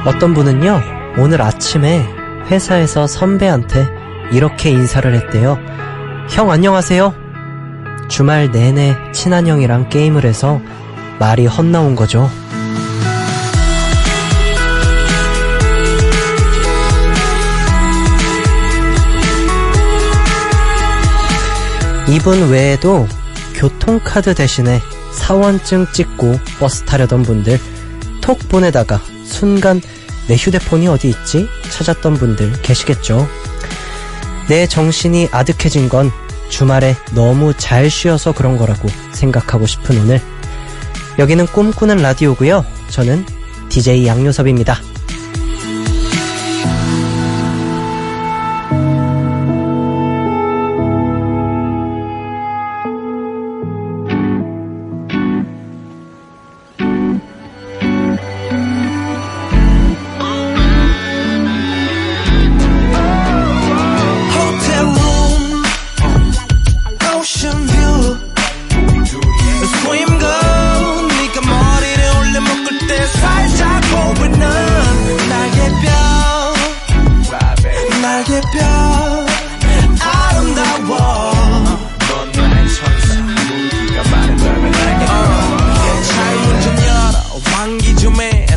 어떤 분은요, 오늘 아침에 회사에서 선배한테 이렇게 인사를 했대요. 형 안녕하세요. 주말 내내 친한 형이랑 게임을 해서 말이 헛나온 거죠. 이분 외에도 교통카드 대신에 사원증 찍고 버스 타려던 분들, 톡 보내다가 순간 내 휴대폰이 어디 있지? 찾았던 분들 계시겠죠. 내 정신이 아득해진 건 주말에 너무 잘 쉬어서 그런 거라고 생각하고 싶은 오늘. 여기는 꿈꾸는 라디오고요. 저는 DJ 양요섭입니다.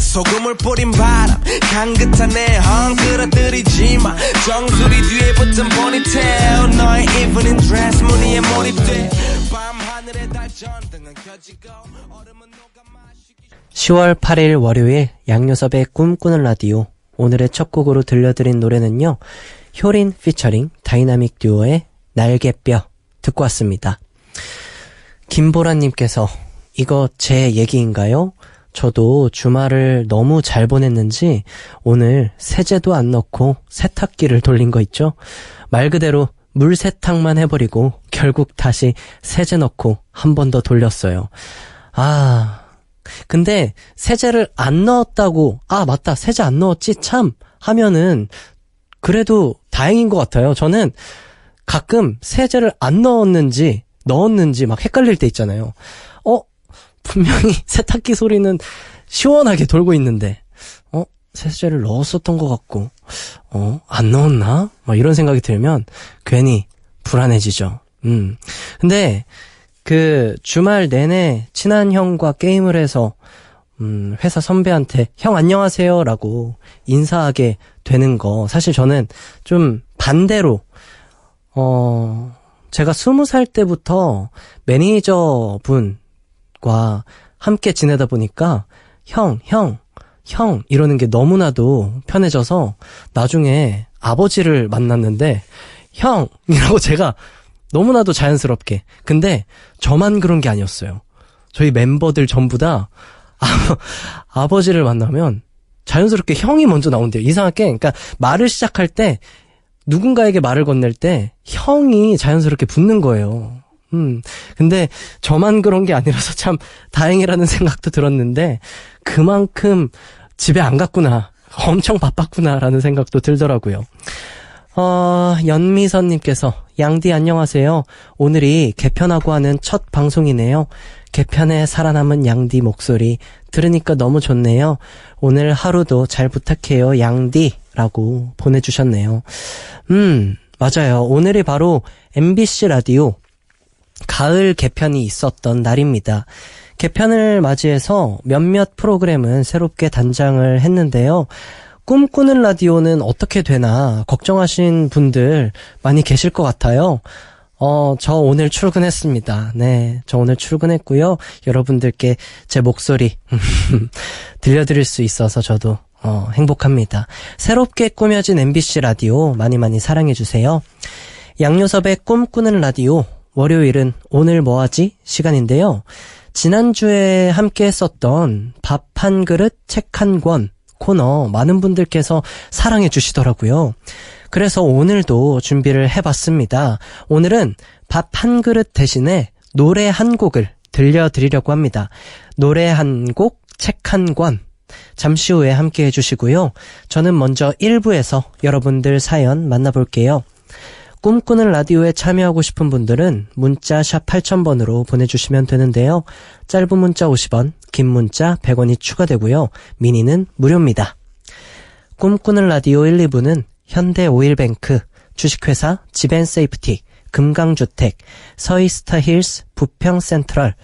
소금을 뿌린 바람 향긋한 내황 끌어들이지마 정수리 뒤에 붙은 포니테일 너의 이브닝 드레스 무늬에 몰입돼 밤하늘의 달전등은 켜지고 얼음은 녹아 마시기 10월 8일 월요일 양요섭의 꿈꾸는 라디오. 오늘의 첫 곡으로 들려드린 노래는요, 효린 피처링 다이나믹 듀오의 날개뼈 듣고 왔습니다. 김보라님께서 이거 제 얘기인가요? 저도 주말을 너무 잘 보냈는지 오늘 세제도 안 넣고 세탁기를 돌린 거 있죠? 말 그대로 물 세탁만 해버리고 결국 다시 세제 넣고 한 번 더 돌렸어요. 근데 세제를 안 넣었다고 맞다 세제 안 넣었지 참 하면은 그래도 다행인 것 같아요. 저는 가끔 세제를 안 넣었는지 막 헷갈릴 때 있잖아요. 분명히 세탁기 소리는 시원하게 돌고 있는데 세제를 넣었었던 것 같고 안 넣었나? 막 이런 생각이 들면 괜히 불안해지죠. 근데 그 주말 내내 친한 형과 게임을 해서 회사 선배한테 형 안녕하세요 라고 인사하게 되는 거, 사실 저는 좀 반대로 제가 20살 때부터 매니저분 과 함께 지내다 보니까 형 이러는 게 너무나도 편해져서 나중에 아버지를 만났는데 형이라고 제가 너무나도 자연스럽게. 근데 저만 그런 게 아니었어요. 저희 멤버들 전부 다 아버지를 만나면 자연스럽게 형이 먼저 나온대요. 이상하게. 그러니까 말을 시작할 때 누군가에게 말을 건넬 때 형이 자연스럽게 붙는 거예요. 근데 저만 그런 게 아니라서 참 다행이라는 생각도 들었는데 그만큼 집에 안 갔구나, 엄청 바빴구나라는 생각도 들더라고요. 연미선님께서 양디 안녕하세요. 오늘이 개편하고 하는 첫 방송이네요. 개편에 살아남은 양디 목소리 들으니까 너무 좋네요. 오늘 하루도 잘 부탁해요 양디라고 보내주셨네요. 맞아요. 오늘이 바로 MBC 라디오 가을 개편이 있었던 날입니다. 개편을 맞이해서 몇몇 프로그램은 새롭게 단장을 했는데요. 꿈꾸는 라디오는 어떻게 되나 걱정하신 분들 많이 계실 것 같아요. 저 오늘 출근했습니다. 네, 저 오늘 출근했고요. 여러분들께 제 목소리 들려드릴 수 있어서 저도 행복합니다. 새롭게 꾸며진 MBC 라디오 많이 사랑해주세요. 양요섭의 꿈꾸는 라디오, 월요일은 오늘 뭐하지? 시간인데요. 지난주에 함께 했었던 밥 한 그릇 책 한 권 코너 많은 분들께서 사랑해 주시더라고요. 그래서 오늘도 준비를 해봤습니다. 오늘은 밥 한 그릇 대신에 노래 한 곡을 들려드리려고 합니다. 노래 한 곡, 책 한 권. 잠시 후에 함께 해주시고요. 저는 먼저 1부에서 여러분들 사연 만나볼게요. 꿈꾸는 라디오에 참여하고 싶은 분들은 문자 샵 8000번으로 보내주시면 되는데요. 짧은 문자 50원, 긴 문자 100원이 추가되고요. 미니는 무료입니다. 꿈꾸는 라디오 1, 2부는 현대오일뱅크, 주식회사 지벤세이프티, 금강주택, 서이스타힐스, 부평센트럴,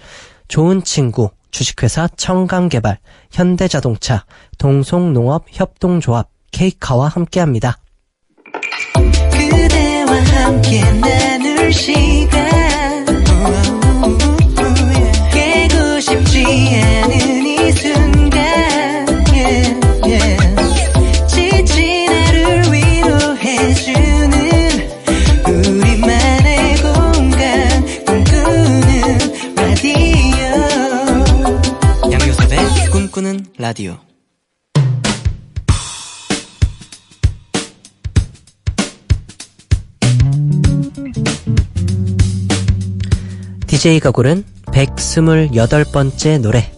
좋은 친구, 주식회사 청강개발, 현대자동차, 동송농업협동조합, 케이카와 함께합니다. 그대와 함께 나눌 시간 깨고 싶지 않은 이 순간 지친 하루를 위로해주는 우리만의 공간 꿈꾸는 라디오 양효섭의 꿈꾸는 라디오. DJ가 고른 128번째 노래.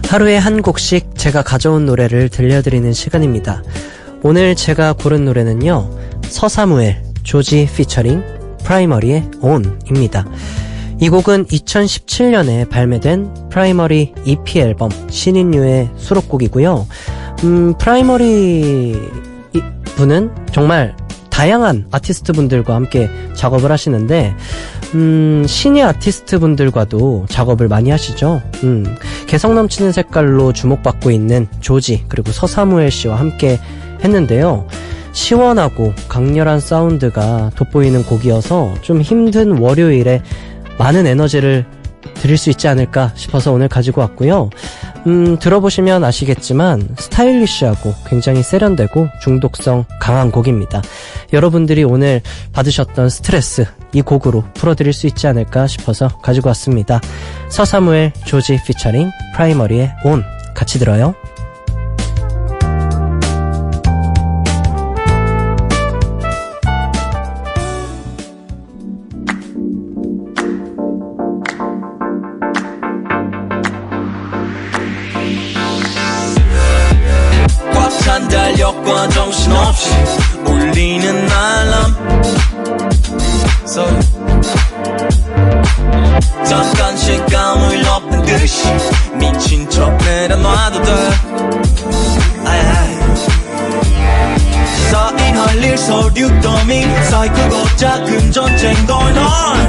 하루에 한 곡씩 제가 가져온 노래를 들려드리는 시간입니다. 오늘 제가 고른 노래는요, 서사무엘, 조지 피처링 프라이머리의 ON입니다. 이 곡은 2017년에 발매된 프라이머리 EP 앨범 신인류의 수록곡이고요. 프라이머리 분은 정말 다양한 아티스트 분들과 함께 작업을 하시는데 신예 아티스트 분들과도 작업을 많이 하시죠. 개성 넘치는 색깔로 주목받고 있는 조지 그리고 서사무엘 씨와 함께 했는데요. 시원하고 강렬한 사운드가 돋보이는 곡이어서 좀 힘든 월요일에 많은 에너지를 드릴 수 있지 않을까 싶어서 오늘 가지고 왔고요. 들어보시면 아시겠지만 스타일리시하고 굉장히 세련되고 중독성 강한 곡입니다. 여러분들이 오늘 받으셨던 스트레스 이 곡으로 풀어드릴 수 있지 않을까 싶어서 가지고 왔습니다. 서사무엘, 조지 피처링 프라이머리의 ON 같이 들어요. 달력과 정신없이 울리는 알람 잠깐씩 감을 엎은 듯이 미친 척 내려놔도 돼 쌓인 할 일 서류 더미 사이 크고 작은 전쟁 going on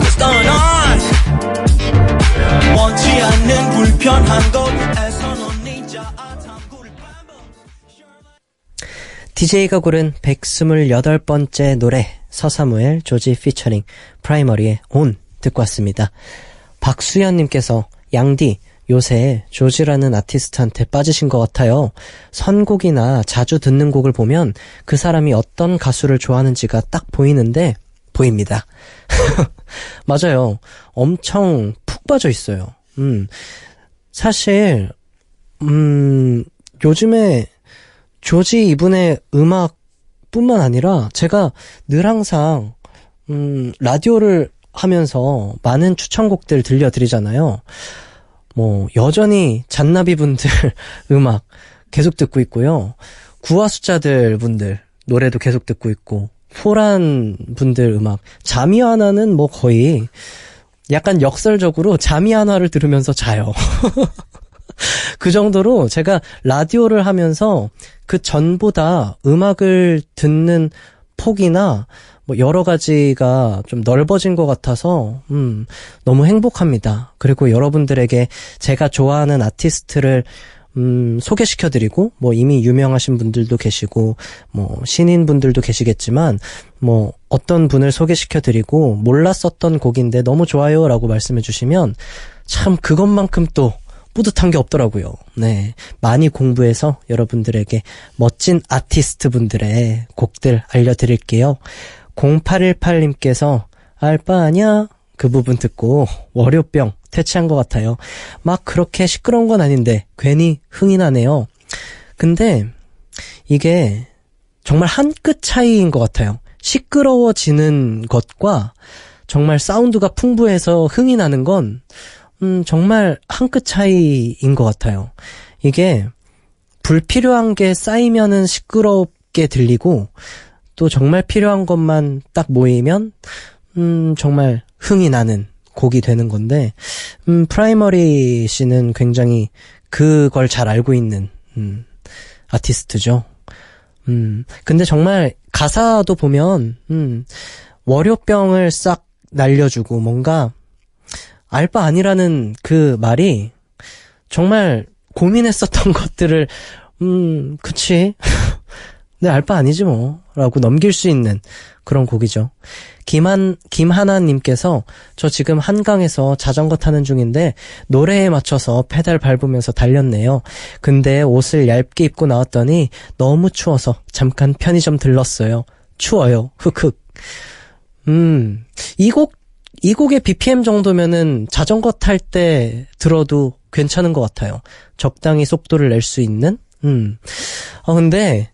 What's going on 원치 않는 불편한 곳에서 넌 니자 DJ가 고른 128번째 노래 서사무엘, 조지 피처링 프라이머리의 ON 듣고 왔습니다. 박수연님께서 양디 요새 조지라는 아티스트한테 빠지신 것 같아요. 선곡이나 자주 듣는 곡을 보면 그 사람이 어떤 가수를 좋아하는지가 딱 보이는데 보입니다. 맞아요. 엄청 푹 빠져 있어요. 사실 요즘에 조지 이분의 음악뿐만 아니라 제가 늘 항상 라디오를 하면서 많은 추천곡들 들려드리잖아요. 뭐 여전히 잔나비 분들 음악 계속 듣고 있고요. 구화숫자들 분들 노래도 계속 듣고 있고 소란 분들 음악 자미아나는 뭐 거의 약간 역설적으로 자미아나를 들으면서 자요. 그 정도로 제가 라디오를 하면서 그 전보다 음악을 듣는 폭이나 뭐 여러 가지가 좀 넓어진 것 같아서 너무 행복합니다. 그리고 여러분들에게 제가 좋아하는 아티스트를 소개시켜드리고 뭐 이미 유명하신 분들도 계시고 뭐 신인 분들도 계시겠지만 뭐 어떤 분을 소개시켜드리고 몰랐었던 곡인데 너무 좋아요 라고 말씀해 주시면 참 그것만큼 또 뿌듯한 게 없더라고요. 네, 많이 공부해서 여러분들에게 멋진 아티스트 분들의 곡들 알려드릴게요. 0818님께서 알바냐? 그 부분 듣고 월요병 퇴치한 것 같아요. 막 그렇게 시끄러운 건 아닌데 괜히 흥이 나네요. 근데 이게 정말 한 끗 차이인 것 같아요. 시끄러워지는 것과 정말 사운드가 풍부해서 흥이 나는 건 정말 한 끗 차이인 것 같아요. 이게 불필요한 게 쌓이면은 시끄럽게 들리고 또 정말 필요한 것만 딱 모이면 정말 흥이 나는 곡이 되는 건데 프라이머리 씨는 굉장히 그걸 잘 알고 있는 아티스트죠. 근데 정말 가사도 보면 월요병을 싹 날려주고 뭔가 알 바 아니라는 그 말이 정말 고민했었던 것들을 그치 내 알 바 아니지 뭐 라고 넘길 수 있는 그런 곡이죠. 김하나님께서 저 지금 한강에서 자전거 타는 중인데 노래에 맞춰서 페달 밟으면서 달렸네요. 근데 옷을 얇게 입고 나왔더니 너무 추워서 잠깐 편의점 들렀어요. 추워요. 흑흑. 이 곡의 BPM 정도면은 자전거 탈 때 들어도 괜찮은 것 같아요. 적당히 속도를 낼 수 있는? 근데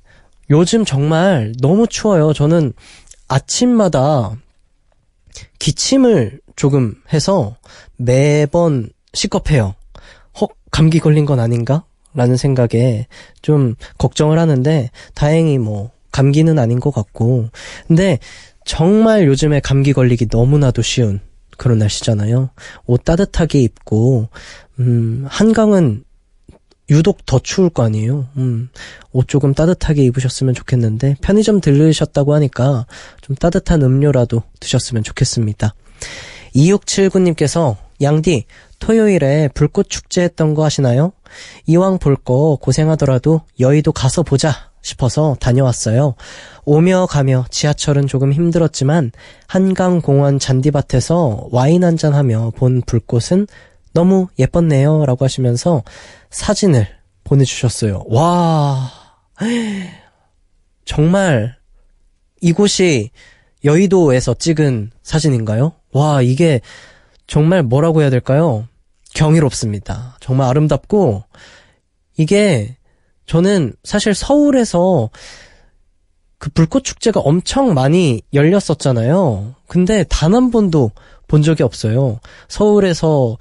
요즘 정말 너무 추워요. 저는 아침마다 기침을 조금 해서 매번 시겁해요. 감기 걸린 건 아닌가? 라는 생각에 좀 걱정을 하는데 다행히 뭐 감기는 아닌 것 같고 근데 정말 요즘에 감기 걸리기 너무나도 쉬운 그런 날씨잖아요. 옷 따뜻하게 입고 한강은 유독 더 추울 거 아니에요. 옷 조금 따뜻하게 입으셨으면 좋겠는데 편의점 들르셨다고 하니까 좀 따뜻한 음료라도 드셨으면 좋겠습니다. 2679님께서 양디 토요일에 불꽃 축제 했던 거 하시나요? 이왕 볼 거 고생하더라도 여의도 가서 보자 싶어서 다녀왔어요. 오며 가며 지하철은 조금 힘들었지만 한강공원 잔디밭에서 와인 한잔하며 본 불꽃은 너무 예뻤네요 라고 하시면서 사진을 보내주셨어요. 와 정말 이곳이 여의도에서 찍은 사진인가요? 와 이게 정말 뭐라고 해야 될까요? 경이롭습니다. 정말 아름답고 이게 저는 사실 서울에서 그 불꽃 축제가 엄청 많이 열렸었잖아요. 근데 단 한 번도 본 적이 없어요. 서울에서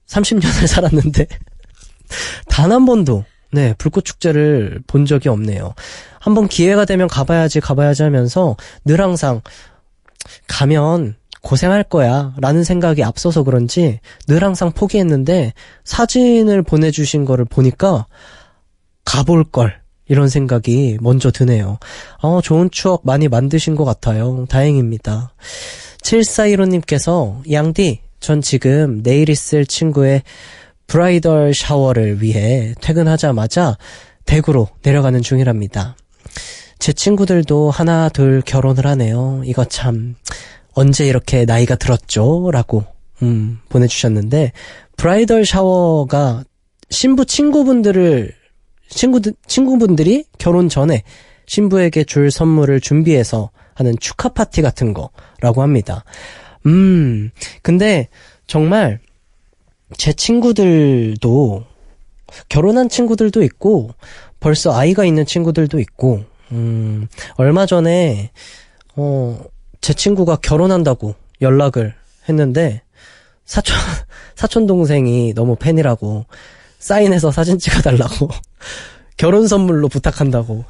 30년을 살았는데 단 한 번도 불꽃 축제를 본 적이 없네요. 한번 기회가 되면 가봐야지 하면서 늘 항상 가면 고생할 거야 라는 생각이 앞서서 그런지 늘 항상 포기했는데 사진을 보내주신 거를 보니까 가볼 걸 이런 생각이 먼저 드네요. 좋은 추억 많이 만드신 것 같아요. 다행입니다. 7415님께서 양디 전 지금 내일 있을 친구의 브라이덜 샤워를 위해 퇴근하자마자 대구로 내려가는 중이랍니다. 제 친구들도 하나 둘 결혼을 하네요. 이거 참 언제 이렇게 나이가 들었죠? 라고 보내주셨는데 브라이덜 샤워가 신부 친구분들이 결혼 전에 신부에게 줄 선물을 준비해서 하는 축하 파티 같은 거라고 합니다. 근데 정말 제 친구들도 결혼한 친구들도 있고 벌써 아이가 있는 친구들도 있고 얼마 전에 제 친구가 결혼한다고 연락을 했는데 사촌 동생이 너무 팬이라고 사인해서 사진 찍어달라고 결혼 선물로 부탁한다고.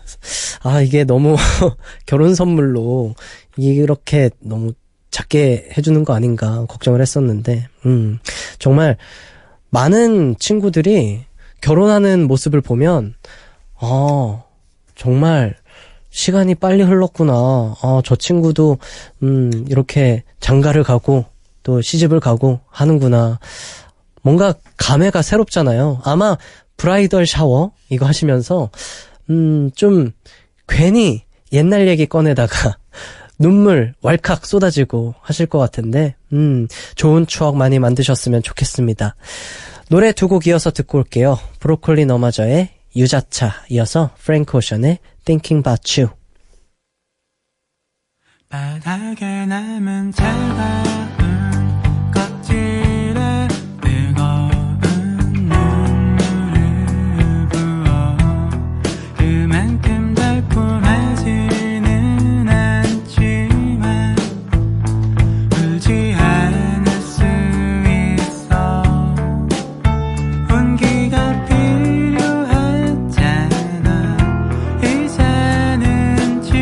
이게 너무 결혼 선물로 이렇게 너무 작게 해주는 거 아닌가 걱정을 했었는데 정말 많은 친구들이 결혼하는 모습을 보면 정말 시간이 빨리 흘렀구나. 저 친구도 이렇게 장가를 가고 또 시집을 가고 하는구나. 뭔가 감회가 새롭잖아요. 아마 브라이덜 샤워 이거 하시면서 좀 괜히 옛날 얘기 꺼내다가 눈물 왈칵 쏟아지고 하실 것 같은데 좋은 추억 많이 만드셨으면 좋겠습니다. 노래 두 곡 이어서 듣고 올게요. 브로콜리 너마저의 유자차 이어서 프랭크 오션의 Thinking About You. 바닥에 남은 차가운 껍질에 뜨거운 눈물을 부어 그만큼 달콤하지는 않지만 울지 않을 수 있어. 온기가 필요하잖아. 이제는 지쳐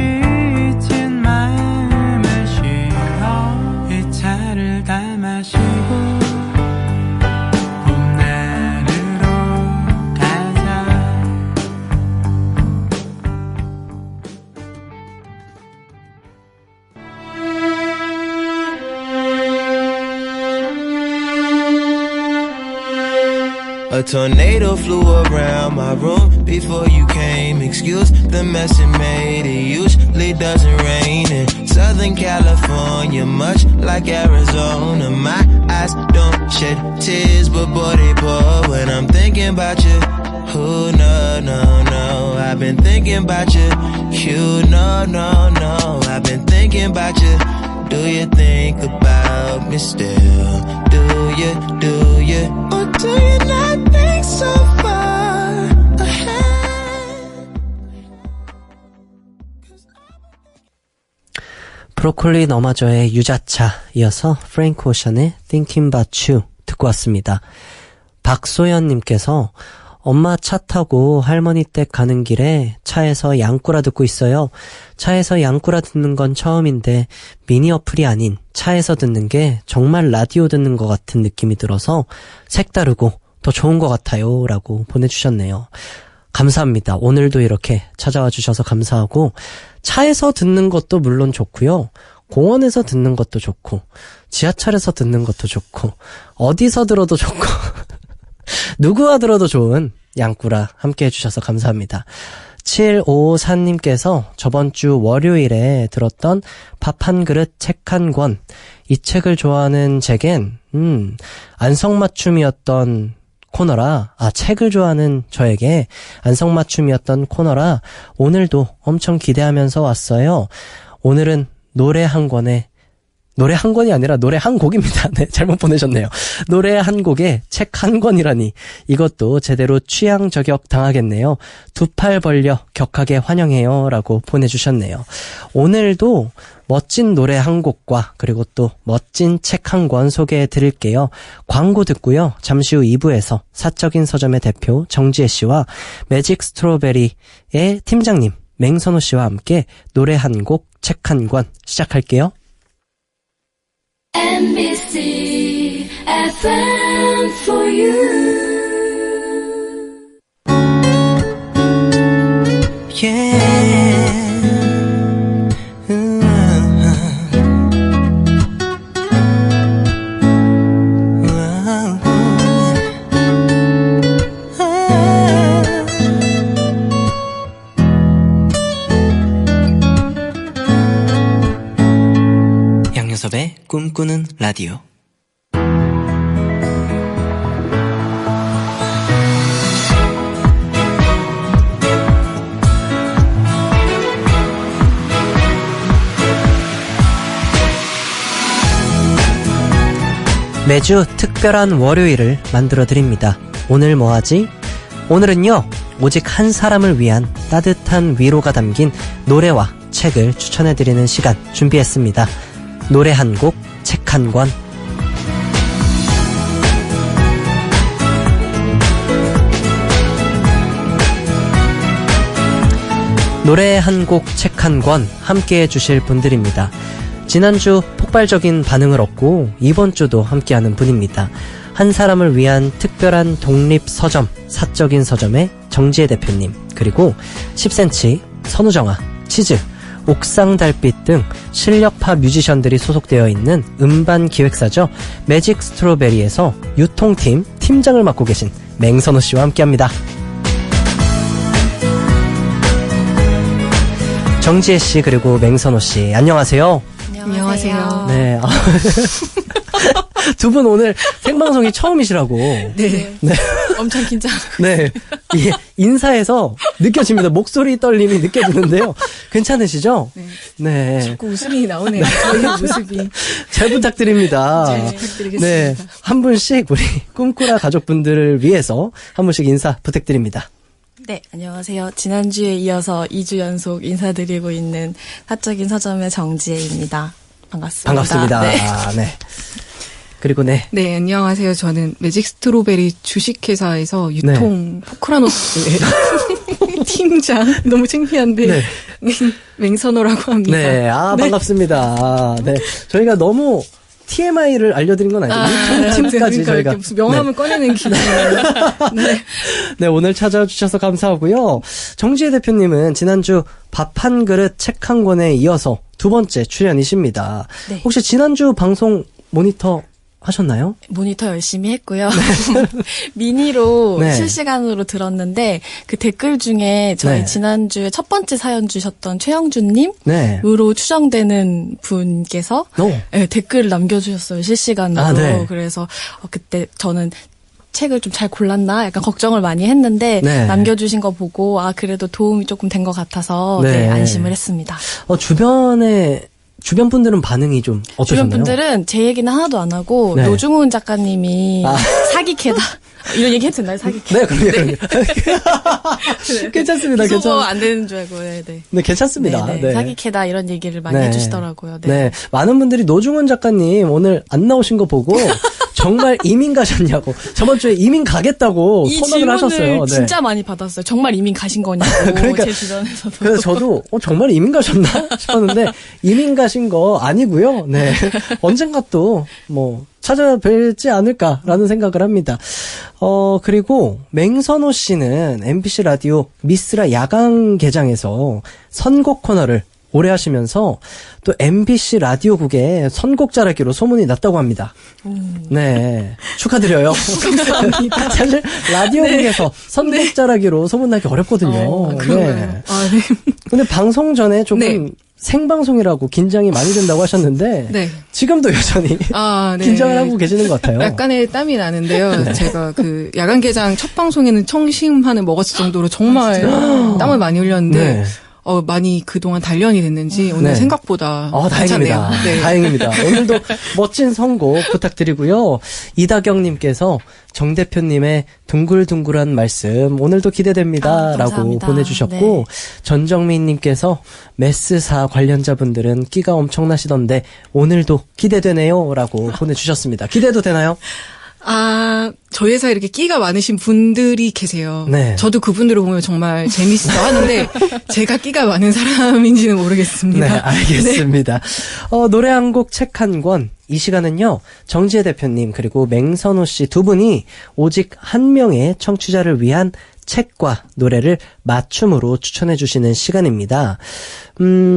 A tornado flew around my room before you came. Excuse the mess it made. It usually doesn't rain in Southern California, much like Arizona. My eyes don't shed tears, but boy they pour when I'm thinking about you. Oh no, no, no, I've been thinking about you. You no, no, no, I've been thinking about you. Do you think about me still? Do you, or do you not think so far ahead? 브로콜리 너마저의 유자차, 이어서 프랭크 오션의 Thinking About You 듣고 왔습니다. 박소연님께서 엄마 차 타고 할머니 댁 가는 길에 차에서 양꾸라 듣고 있어요. 차에서 양꾸라 듣는 건 처음인데 미니 어플이 아닌 차에서 듣는 게 정말 라디오 듣는 것 같은 느낌이 들어서 색다르고 더 좋은 것 같아요 라고 보내주셨네요. 감사합니다. 오늘도 이렇게 찾아와 주셔서 감사하고, 차에서 듣는 것도 물론 좋고요, 공원에서 듣는 것도 좋고, 지하철에서 듣는 것도 좋고, 어디서 들어도 좋고 누구와 들어도 좋은 양꾸라 함께 해주셔서 감사합니다. 7554님께서 저번 주 월요일에 들었던 밥 한 그릇 책 한 권, 이 책을 좋아하는 제겐 안성맞춤이었던 코너라, 책을 좋아하는 저에게 안성맞춤이었던 코너라 오늘도 엄청 기대하면서 왔어요. 오늘은 노래 한 권이 아니라 노래 한 곡입니다. 네, 잘못 보내셨네요. 노래 한 곡에 책 한 권이라니, 이것도 제대로 취향 저격 당하겠네요. 두 팔 벌려 격하게 환영해요 라고 보내주셨네요. 오늘도 멋진 노래 한 곡과 그리고 또 멋진 책 한 권 소개해 드릴게요. 광고 듣고요, 잠시 후 2부에서 사적인 서점의 대표 정지혜 씨와 매직 스트로베리의 팀장님 맹선호 씨와 함께 노래 한 곡, 책 한 권 시작할게요. MBC FM for you. Yeah. 양요섭의 꿈꾸는 라디오. 매주 특별한 월요일을 만들어드립니다. 오늘 뭐하지? 오늘은요, 오직 한 사람을 위한 따뜻한 위로가 담긴 노래와 책을 추천해드리는 시간 준비했습니다. 노래 한 곡, 책 한 권. 노래 한 곡, 책 한 권 함께 해주실 분들입니다. 지난주 폭발적인 반응을 얻고 이번 주도 함께하는 분입니다. 한 사람을 위한 특별한 독립서점, 사적인 서점의 정지혜 대표님, 그리고 10cm, 선우정아, 치즈, 옥상달빛 등 실력파 뮤지션들이 소속되어 있는 음반 기획사죠. 매직 스트로베리에서 유통팀 팀장을 맡고 계신 맹선호 씨와 함께합니다. 정지혜 씨 그리고 맹선호 씨, 안녕하세요. 안녕하세요. 네. 두 분 오늘 생방송이 처음이시라고. 네. 네. 엄청 긴장. 네. 예, 인사에서 느껴집니다. 목소리 떨림이 느껴지는데요. 괜찮으시죠? 네. 네. 자꾸 웃음이 나오네요. 저희 모습이. 잘 부탁드립니다. 잘 부탁드리겠습니다. 네. 한 분씩 우리 꿈꾸라 가족분들을 위해서 한 분씩 인사 부탁드립니다. 네, 안녕하세요. 지난주에 이어서 2주 연속 인사드리고 있는 사적인 서점의 정지혜입니다. 반갑습니다. 반갑습니다. 네. 네. 그리고 네. 네, 안녕하세요. 저는 매직 스트로베리 주식회사에서 유통 포크라노스의 팀장, 너무 창피한데, 네. 맹선호라고 합니다. 네. 네. 반갑습니다. 네. 저희가 너무 TMI를 알려드린 건 아니죠. 유통팀까지 그러니까 저희가. 무슨 명함을 꺼내는 기분이에요. 네. 네, 오늘 찾아와 주셔서 감사하고요. 정지혜 대표님은 지난주 밥 한 그릇 책 한 권에 이어서 두 번째 출연이십니다. 네. 혹시 지난주 방송 모니터 하셨나요? 모니터 열심히 했고요. 미니로 네. 실시간으로 들었는데 그 댓글 중에 저희 네. 지난주에 첫 번째 사연 주셨던 최영준님으로 네. 추정되는 분께서 오. 네, 댓글을 남겨주셨어요. 실시간으로. 아, 네. 그래서 그때 저는 책을 좀 잘 골랐나 약간 걱정을 많이 했는데 네. 남겨주신 거 보고 그래도 도움이 조금 된 것 같아서 네. 네, 안심을 했습니다. 주변 분들은 반응이 좀 어떠셨나요? 주변 분들은 제 얘기는 하나도 안 하고 네. 노중훈 작가님이 사기캐다 이런 얘기 해도 되나요? 사기캐. 네, 그럼요. 괜찮습니다. 기소가 안 되는 줄 알고. 네. 네, 괜찮습니다. 네. 네. 사기캐다 이런 얘기를 많이 네. 해주시더라고요. 네. 네. 많은 분들이 노중훈 작가님 오늘 안 나오신 거 보고 정말 이민 가셨냐고, 저번 주에 이민 가겠다고 이 선언을 하셨어요. 질문을 네. 진짜 많이 받았어요. 정말 이민 가신 거냐고 그러니까 제 주변에서도. 그래서 저도 정말 이민 가셨나 싶었는데 이민 가신 거 아니고요. 네. 언젠가 또 뭐 찾아뵐지 않을까라는 생각을 합니다. 그리고 맹선호 씨는 MBC 라디오 미스라 야간 개장에서 선곡 코너를 오래 하시면서 또 MBC 라디오국에 선곡자라기로 소문이 났다고 합니다. 네. 축하드려요. 감사합니다. 사실 라디오국에서 선곡자라기로 소문나기 어렵거든요. 그런가요? 네. 아, 네. 근데 방송 전에 조금 네. 생방송이라고 긴장이 많이 된다고 하셨는데 네. 지금도 여전히 아, 네. 긴장을 하고 계시는 것 같아요. 약간의 땀이 나는데요. 네. 제가 그 야간 개장 첫 방송에는 청심환을 먹었을 정도로 정말 땀을 많이 흘렸는데 네. 많이 그동안 단련이 됐는지 오늘 네. 생각보다 다행입니다. 괜찮네요. 네. 다행입니다. 오늘도 멋진 선곡 부탁드리고요. 이다경님께서 정 대표님의 둥글둥글한 말씀 오늘도 기대됩니다. 라고 감사합니다. 보내주셨고 전정민님께서 메스사 관련자분들은 끼가 엄청나시던데 오늘도 기대되네요. 라고 보내주셨습니다. 기대도 되나요? 저희 회사에 이렇게 끼가 많으신 분들이 계세요. 네. 저도 그분들을 보면 정말 재밌어 하는데 제가 끼가 많은 사람인지는 모르겠습니다. 네, 알겠습니다. 노래 한 곡, 책 한 권. 이 시간은요, 정지혜 대표님, 그리고 맹선호 씨 두 분이 오직 한 명의 청취자를 위한 책과 노래를 맞춤으로 추천해 주시는 시간입니다.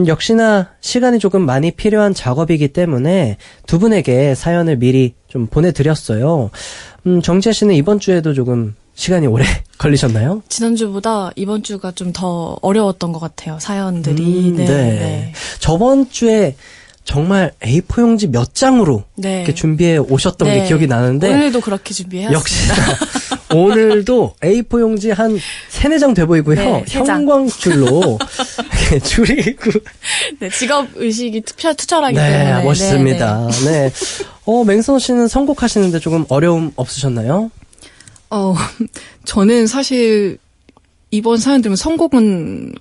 역시나 시간이 조금 많이 필요한 작업이기 때문에 두 분에게 사연을 미리 좀 보내드렸어요. 정지혜 씨는 이번 주에도 조금 시간이 오래 걸리셨나요? 지난주보다 이번 주가 좀 더 어려웠던 것 같아요. 사연들이. 네. 저번 주에 정말 A4 용지 몇 장으로 네. 이렇게 준비해 오셨던 게 기억이 나는데 오늘도 그렇게 준비해왔어요. 역시나 오늘도 A4 용지 한 3-4장 돼 보이고요. 네, 3장. 형광줄로 이렇게 줄이고 네, 직업 의식이 투철하기 네, 때문에. 멋있습니다. 네. 맹선호 씨는 선곡하시는데 조금 어려움 없으셨나요? 저는 사실 이번 사연 들으면 선곡은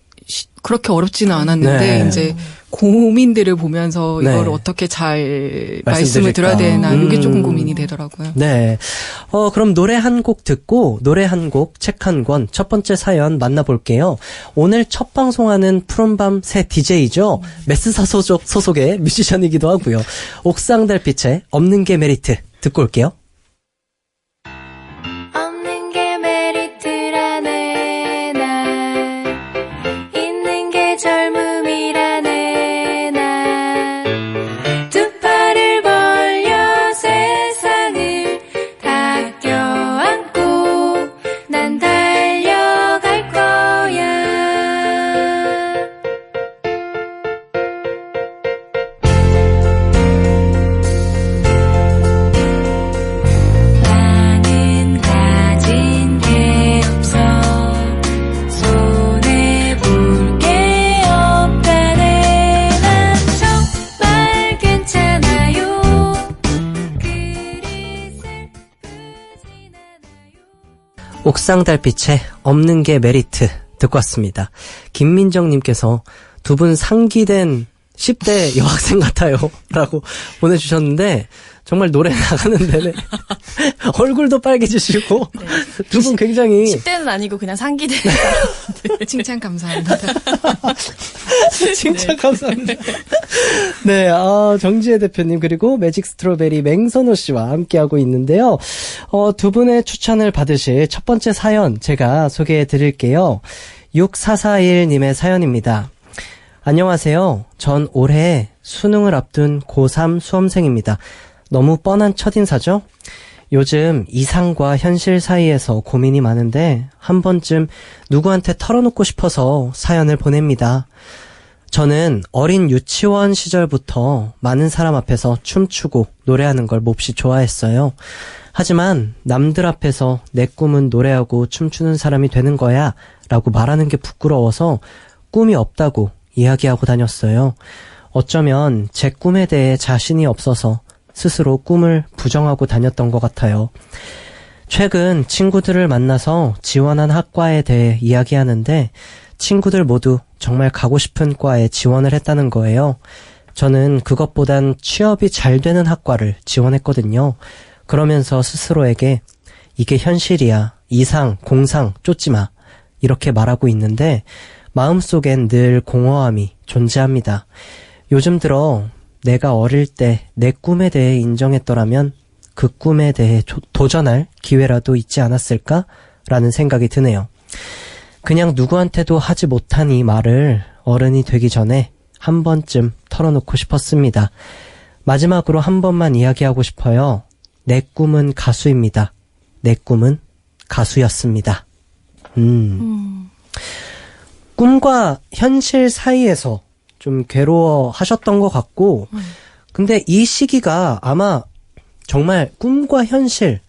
그렇게 어렵지는 않았는데 네. 이제 고민들을 보면서 네. 이걸 어떻게 잘 말씀드릴까? 말씀을 드려야 되나 이게 조금 고민이 되더라고요. 네. 그럼 노래 한 곡 듣고 노래 한 곡, 책 한 권, 첫 번째 사연 만나볼게요. 오늘 첫 방송하는 푸른밤 새 DJ죠. 메스사 소속의 뮤지션이기도 하고요. 옥상 달빛에 없는 게 메리트 듣고 올게요. 없는 게 메리트라네 난 있는 게 젊음이라네 난 두 팔을 벌려 세상을 다 껴안고 난 달려갈 거야 나는 가진 게 없어 손에 볼 게 없다네 난 정말 괜찮아요 그리 슬프진 않아요 옥상 달빛에 없는 게 메리트 듣고 왔습니다. 김민정님께서 두 분 상기된 10대 여학생 같아요. 라고 보내주셨는데 정말 노래 나가는 데는 얼굴도 빨개지시고 두 분 굉장히 10대는 아니고 그냥 상기된 칭찬 감사합니다. 칭찬 감사합니다. 네, 정지혜 대표님 그리고 매직 스트로베리 맹선호 씨와 함께하고 있는데요. 두 분의 추천을 받으실 첫 번째 사연 제가 소개해 드릴게요. 6441님의 사연입니다. 안녕하세요. 전 올해 수능을 앞둔 고3 수험생입니다. 너무 뻔한 첫인사죠? 요즘 이상과 현실 사이에서 고민이 많은데 한 번쯤 누구한테 털어놓고 싶어서 사연을 보냅니다. 저는 어린 유치원 시절부터 많은 사람 앞에서 춤추고 노래하는 걸 몹시 좋아했어요. 하지만 남들 앞에서 내 꿈은 노래하고 춤추는 사람이 되는 거야 라고 말하는 게 부끄러워서 꿈이 없다고 이야기하고 다녔어요. 어쩌면 제 꿈에 대해 자신이 없어서 스스로 꿈을 부정하고 다녔던 것 같아요. 최근 친구들을 만나서 지원한 학과에 대해 이야기하는데 친구들 모두 정말 가고 싶은 과에 지원을 했다는 거예요. 저는 그것보단 취업이 잘 되는 학과를 지원했거든요. 그러면서 스스로에게 이게 현실이야. 이상, 공상 쫓지 마. 이렇게 말하고 있는데 마음속엔 늘 공허함이 존재합니다. 요즘 들어 내가 어릴 때 내 꿈에 대해 인정했더라면 그 꿈에 대해 도전할 기회라도 있지 않았을까라는 생각이 드네요. 그냥 누구한테도 하지 못한 이 말을 어른이 되기 전에 한 번쯤 털어놓고 싶었습니다. 마지막으로 한 번만 이야기하고 싶어요. 내 꿈은 가수입니다. 내 꿈은 가수였습니다. 꿈과 현실 사이에서 좀 괴로워하셨던 것 같고 근데 이 시기가 아마 정말 꿈과 현실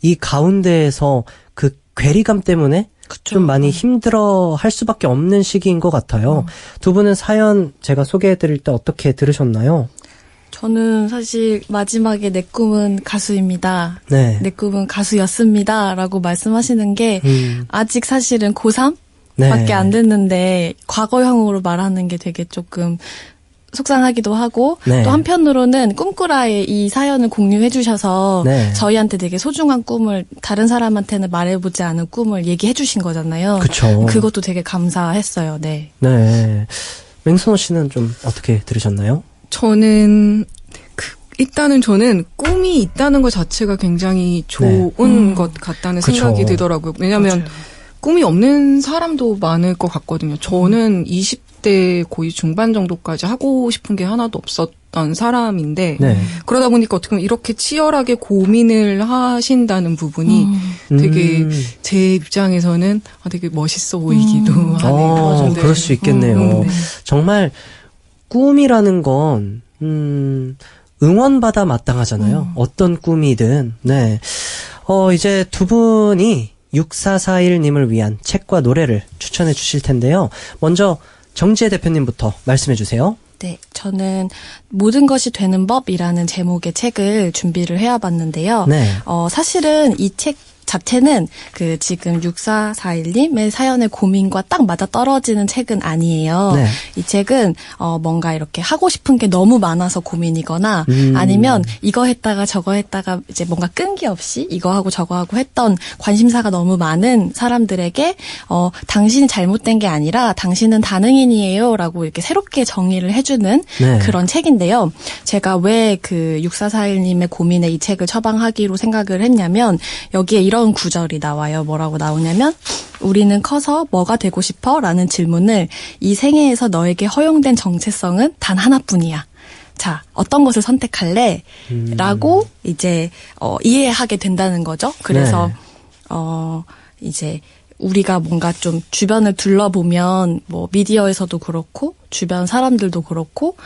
이 가운데에서 그 괴리감 때문에 좀 많이 힘들어 할 수밖에 없는 시기인 것 같아요. 두 분은 사연 제가 소개해드릴 때 어떻게 들으셨나요? 저는 사실 마지막에 내 꿈은 가수입니다. 네. 내 꿈은 가수였습니다. 라고 말씀하시는 게 아직 사실은 고3? 네. 밖에 안 됐는데 과거형으로 말하는 게 되게 조금 속상하기도 하고 네. 또 한편으로는 꿈꾸라에 이 사연을 공유해 주셔서 네. 저희한테 되게 소중한 꿈을 다른 사람한테는 말해보지 않은 꿈을 얘기해 주신 거잖아요. 그쵸. 그것도 되게 감사했어요. 네. 네. 맹선호 씨는 좀 어떻게 들으셨나요? 저는 일단은 저는 꿈이 있다는 것 자체가 굉장히 좋은 것 같다는 그쵸. 생각이 들더라고요. 왜냐하면 꿈이 없는 사람도 많을 것 같거든요. 저는 20대 거의 중반 정도까지 하고 싶은 게 하나도 없었던 사람인데 네. 그러다 보니까 어떻게 보면 이렇게 치열하게 고민을 하신다는 부분이 되게 제 입장에서는 되게 멋있어 보이기도 하네요. 그럴 수 있겠네요. 네. 정말 꿈이라는 건 응원받아 마땅하잖아요. 어떤 꿈이든. 네. 이제 두 분이 6441님을 위한 책과 노래를 추천해 주실 텐데요. 먼저 정지혜 대표님부터 말씀해 주세요. 네, 저는 모든 것이 되는 법이라는 제목의 책을 준비를 해와봤는데요. 네. 사실은 이 책 자체는 그 지금 6441님의 사연의 고민과 딱 맞아 떨어지는 책은 아니에요. 네. 이 책은 뭔가 이렇게 하고 싶은 게 너무 많아서 고민이거나 아니면 이거 했다가 저거 했다가 이제 뭔가 끈기 없이 이거 하고 저거 하고 했던 관심사가 너무 많은 사람들에게 당신이 잘못된 게 아니라 당신은 다능인이에요 라고 이렇게 새롭게 정의를 해주는 네. 그런 책인데요. 제가 왜 그 6441님의 고민에 이 책을 처방하기로 생각을 했냐면 여기에 이런 구절이 나와요. 뭐라고 나오냐면 우리는 커서 뭐가 되고 싶어? 라는 질문을 이 생애에서 너에게 허용된 정체성은 단 하나뿐이야. 자, 어떤 것을 선택할래? 라고 이제 이해하게 된다는 거죠. 그래서 이제 우리가 뭔가 좀 주변을 둘러보면 뭐 미디어에서도 그렇고 주변 사람들도 그렇고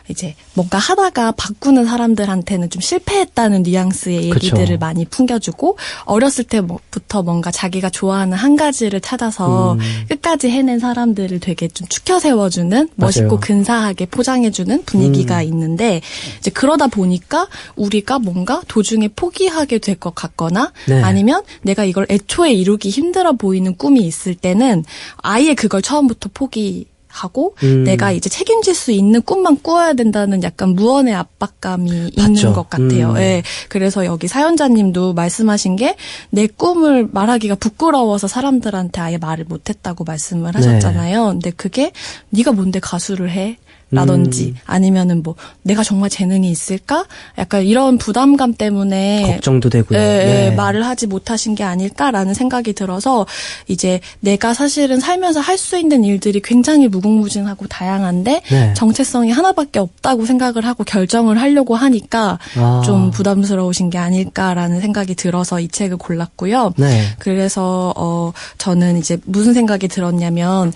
이제 뭔가 하다가 바꾸는 사람들한테는 좀 실패했다는 뉘앙스의 얘기들을 그쵸. 많이 풍겨주고 어렸을 때부터 뭔가 자기가 좋아하는 한 가지를 찾아서 끝까지 해낸 사람들을 되게 좀 추켜 세워주는 멋있고 맞아요. 근사하게 포장해주는 분위기가 있는데 이제 그러다 보니까 우리가 뭔가 도중에 포기하게 될 것 같거나 네. 아니면 내가 이걸 애초에 이루기 힘들어 보이는 꿈이 있을 때는 아예 그걸 처음부터 포기하고 내가 이제 책임질 수 있는 꿈만 꾸어야 된다는 약간 무언의 압박감이 맞죠. 있는 것 같아요. 예. 그래서 여기 사연자님도 말씀하신 게 내 꿈을 말하기가 부끄러워서 사람들한테 아예 말을 못했다고 말씀을 하셨잖아요. 근데 그게 네가 뭔데 가수를 해? 라든지 아니면은 뭐 내가 정말 재능이 있을까? 약간 이런 부담감 때문에 걱정도 되고요. 말을 하지 못하신 게 아닐까라는 생각이 들어서 이제 내가 사실은 살면서 할 수 있는 일들이 굉장히 무궁무진하고 다양한데 네. 정체성이 하나밖에 없다고 생각을 하고 결정을 하려고 하니까 좀 부담스러우신 게 아닐까라는 생각이 들어서 이 책을 골랐고요. 네. 그래서 저는 이제 무슨 생각이 들었냐면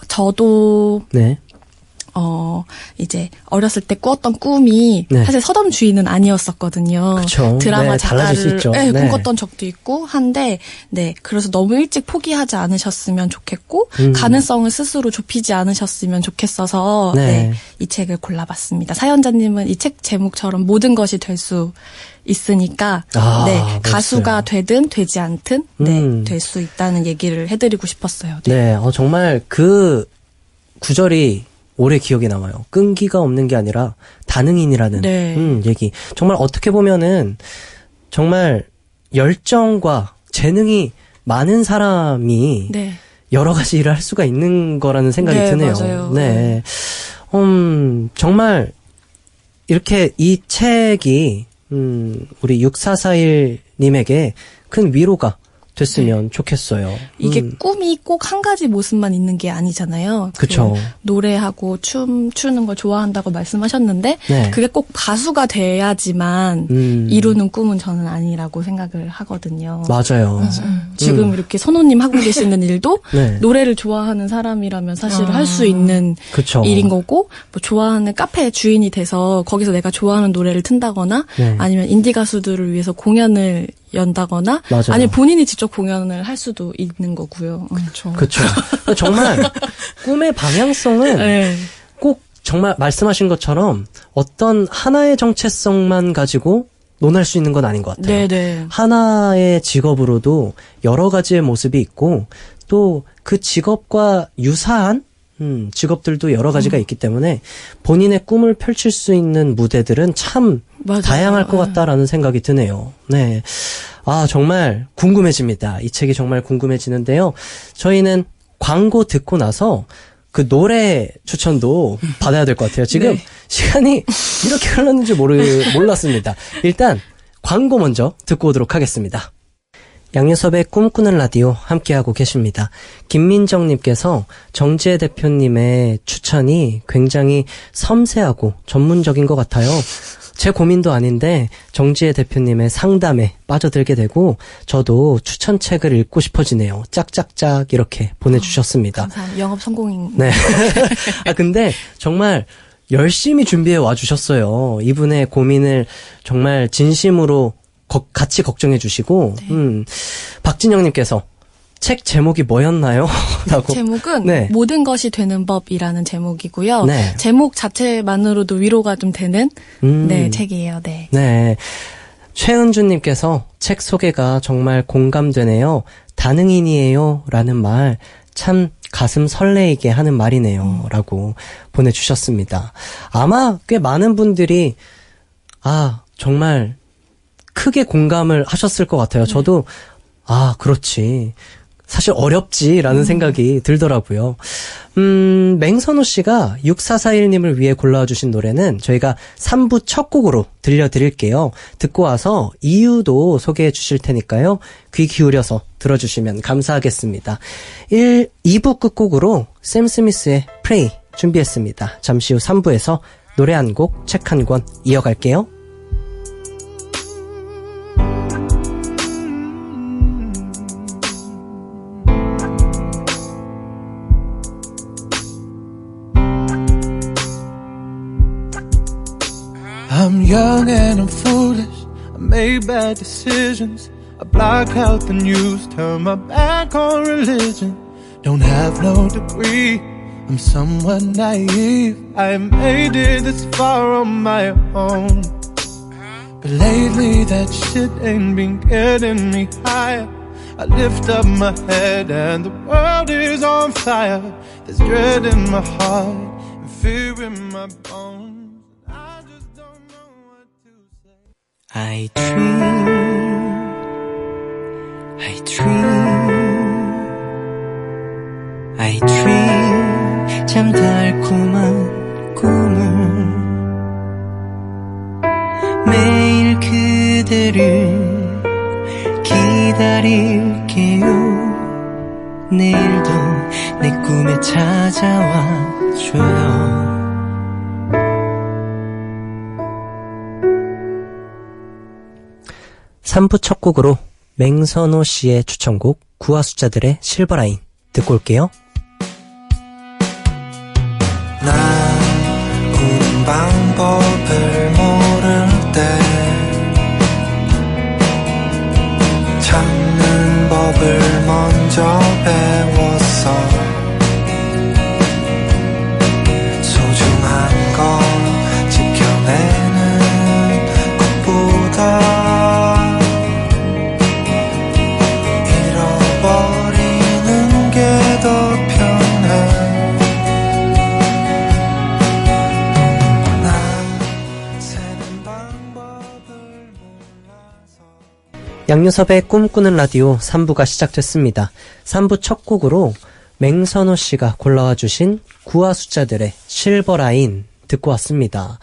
저도 네. 이제 어렸을 때 꾸었던 꿈이 네. 사실 서점 주인은 아니었었거든요. 그쵸. 드라마 네, 달라질 수 작가를 있죠. 네, 네. 꿈꿨던 적도 있고 한데, 네. 그래서 너무 일찍 포기하지 않으셨으면 좋겠고, 음. 가능성을 스스로 좁히지 않으셨으면 좋겠어서, 네. 네. 이 책을 골라봤습니다. 사연자님은 이 책 제목처럼 모든 것이 될 수 있으니까, 네. 멋있어요. 가수가 되든 되지 않든, 네. 음. 될 수 있다는 얘기를 해드리고 싶었어요. 네, 정말 그 구절이 오래 기억에 남아요. 끈기가 없는 게 아니라 다능인이라는 네. 얘기. 정말 어떻게 보면은 정말 열정과 재능이 많은 사람이 네. 여러 가지 일을 할 수가 있는 거라는 생각이 네, 드네요. 맞아요. 네. 정말 이렇게 이 책이 우리 6441님에게 큰 위로가 됐으면 좋겠어요. 이게 꿈이 꼭 한 가지 모습만 있는 게 아니잖아요. 그쵸. 노래하고 춤 추는 걸 좋아한다고 말씀하셨는데 네. 그게 꼭 가수가 돼야지만 이루는 꿈은 저는 아니라고 생각을 하거든요. 맞아요. 지금 이렇게 선호님 하고 계시는 일도 네. 노래를 좋아하는 사람이라면 사실 할 수 있는 그쵸. 일인 거고 뭐 좋아하는 카페 주인이 돼서 거기서 내가 좋아하는 노래를 튼다거나 네. 아니면 인디 가수들을 위해서 공연을 연다거나 맞아요. 아니면 본인이 직접 공연을 할 수도 있는 거고요. 그렇죠. 그쵸. 정말 꿈의 방향성은 네. 꼭 정말 말씀하신 것처럼 어떤 하나의 정체성만 가지고 논할 수 있는 건 아닌 것 같아요. 네네. 하나의 직업으로도 여러 가지의 모습이 있고 또 그 직업과 유사한 직업들도 여러 가지가 있기 때문에 본인의 꿈을 펼칠 수 있는 무대들은 참 맞아요. 다양할 것 같다라는 생각이 드네요. 네. 정말 궁금해집니다. 이 책이 정말 궁금해지는데요. 저희는 광고 듣고 나서 그 노래 추천도 받아야 될 것 같아요. 지금 네. 시간이 이렇게 흘렀는지 몰랐습니다. 일단 광고 먼저 듣고 오도록 하겠습니다. 양유섭의 꿈꾸는 라디오 함께하고 계십니다. 김민정님께서 정지혜 대표님의 추천이 굉장히 섬세하고 전문적인 것 같아요. 제 고민도 아닌데 정지혜 대표님의 상담에 빠져들게 되고 저도 추천책을 읽고 싶어지네요. 짝짝짝 이렇게 보내주셨습니다. 감사합니다. 영업 성공인. 네. 근데 정말 열심히 준비해 와주셨어요. 이분의 고민을 정말 진심으로 같이 걱정해 주시고, 박진영님께서 책 제목이 뭐였나요? 라고. 제목은 네. 모든 것이 되는 법이라는 제목이고요. 네. 제목 자체만으로도 위로가 좀 되는 네, 책이에요. 네. 네. 최은주님께서 책 소개가 정말 공감되네요. 다능인이에요. 라는 말 참 가슴 설레이게 하는 말이네요. 라고 보내주셨습니다. 아마 꽤 많은 분들이 정말 크게 공감을 하셨을 것 같아요. 저도 그렇지. 사실 어렵지라는 생각이 들더라고요. 맹선우 씨가 6441님을 위해 골라주신 노래는 저희가 3부 첫 곡으로 들려드릴게요. 듣고 와서 이유도 소개해 주실 테니까요. 귀 기울여서 들어주시면 감사하겠습니다. 2부 끝곡으로 샘 스미스의 Pray 준비했습니다. 잠시 후 3부에서 노래 한 곡, 책 한 권 이어갈게요. I'm young and I'm foolish. I made bad decisions. I block out the news, turn my back on religion. Don't have no degree, I'm somewhat naive. I made it this far on my own. But lately that shit ain't been getting me higher. I lift up my head and the world is on fire. There's dread in my heart and fear in my bones. I just don't know what to say. I dream 참 달콤한 꿈을 매일 그대를 기다릴게요. 내일도 내 꿈에 찾아와줘요. 3부 첫 곡으로 맹선호 씨의 추천곡 구와 숫자들의 실버라인 듣고 올게요. 난 우는 방법을 모를 때 찾는 법을 먼저 배웠어. 소중한 거 지켜내는 것보다 잃어버리는 게 더 편해. 난 새는 방법을 몰라서. 양유섭의 꿈꾸는 라디오 3부가 시작됐습니다. 3부 첫 곡으로 맹선호 씨가 골라와 주신 구와 숫자들의 실버라인 듣고 왔습니다.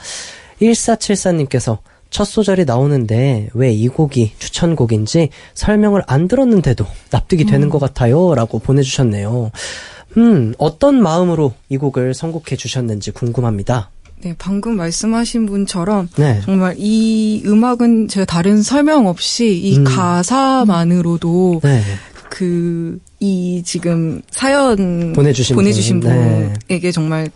1474님께서 첫 소절이 나오는데 왜 이 곡이 추천곡인지 설명을 안 들었는데도 납득이 되는 것 같아요 라고 보내주셨네요. 어떤 마음으로 이 곡을 선곡해 주셨는지 궁금합니다. 네, 방금 말씀하신 분처럼 네. 정말 이 음악은 제가 다른 설명 없이 이 가사만으로도 네. 이 지금 사연 보내주신 분. 분에게 정말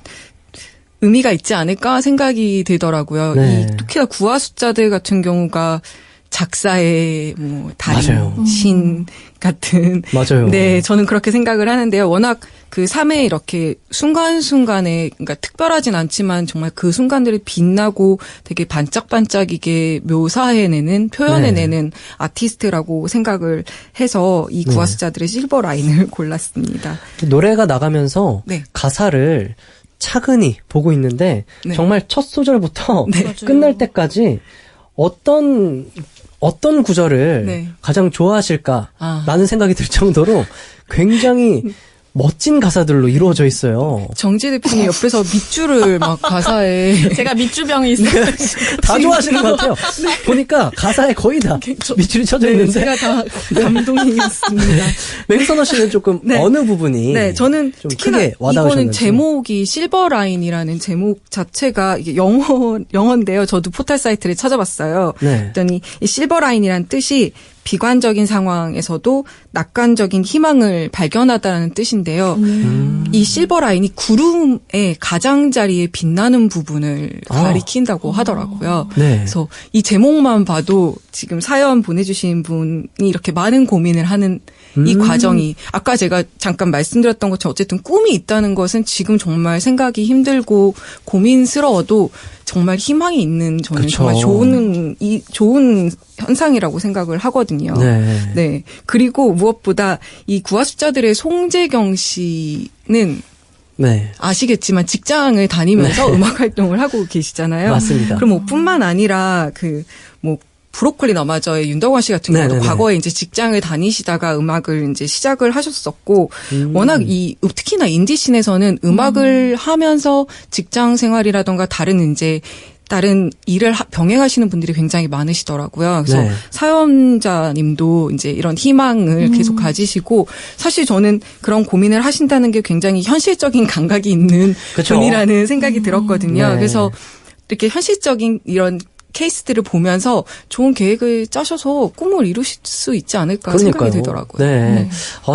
의미가 있지 않을까 생각이 들더라고요. 네. 특히나 구와 숫자들 같은 경우가 작사의 달인, 맞아요. 신 같은. 맞아요. 네, 저는 그렇게 생각을 하는데요. 워낙 그 삶에 이렇게 순간순간에, 그러니까 특별하진 않지만 정말 그 순간들이 빛나고 되게 반짝반짝이게 묘사해내는, 표현해내는 아티스트라고 생각을 해서 이 구와 숫자들의 실버 라인을 골랐습니다. 노래가 나가면서 네. 가사를 차근히 보고 있는데 네. 정말 첫 소절부터 네. 끝날 때까지 어떤 구절을 네. 가장 좋아하실까 아. 라는 생각이 들 정도로 굉장히 멋진 가사들로 이루어져 있어요. 정지 대표님 옆에서 밑줄을 막 가사에 제가 밑주병이 있어요. 다 좋아하시는 것 같아요. 보니까 가사에 거의 다 밑줄이 쳐져 네, 있는데 제가 다 감동이었습니다. 맹선호 씨는 조금 네. 어느 부분이 네, 저는 좀 특히나 크게 와닿으셨는지. 이거는 제목이 실버라인이라는 제목 자체가 이게 영어인데요. 저도 포털 사이트를 찾아봤어요. 네. 그랬더니 이 실버라인이라는 뜻이 비관적인 상황에서도 낙관적인 희망을 발견하다라는 뜻인데요. 이 실버라인이 구름의 가장자리에 빛나는 부분을 가리킨다고 하더라고요. 네. 그래서 이 제목만 봐도 지금 사연 보내주신 분이 이렇게 많은 고민을 하는 이 과정이 아까 제가 잠깐 말씀드렸던 것처럼 어쨌든 꿈이 있다는 것은 지금 정말 생각이 힘들고 고민스러워도 정말 희망이 있는 저는 그쵸. 정말 좋은 현상이라고 생각을 하거든요. 네. 네. 그리고 무엇보다 이 구와 숫자들의 송재경 씨는 네. 아시겠지만 직장을 다니면서 음악 활동을 하고 계시잖아요. 맞습니다. 그럼 뿐만 아니라 브로콜리 너마저의 윤덕원 씨 같은 경우도 네네네. 과거에 이제 직장을 다니시다가 음악을 이제 시작을 하셨었고 워낙 특히나 인디씬에서는 음악을 하면서 직장 생활이라던가 다른 일을 병행하시는 분들이 굉장히 많으시더라고요. 그래서 네. 사연자님도 이제 이런 희망을 계속 가지시고 사실 저는 그런 고민을 하신다는 게 굉장히 현실적인 감각이 있는 그쵸. 분이라는 생각이 들었거든요. 네. 그래서 이렇게 현실적인 이런 케이스들을 보면서 좋은 계획을 짜셔서 꿈을 이루실 수 있지 않을까 생각이 들더라고요. 네.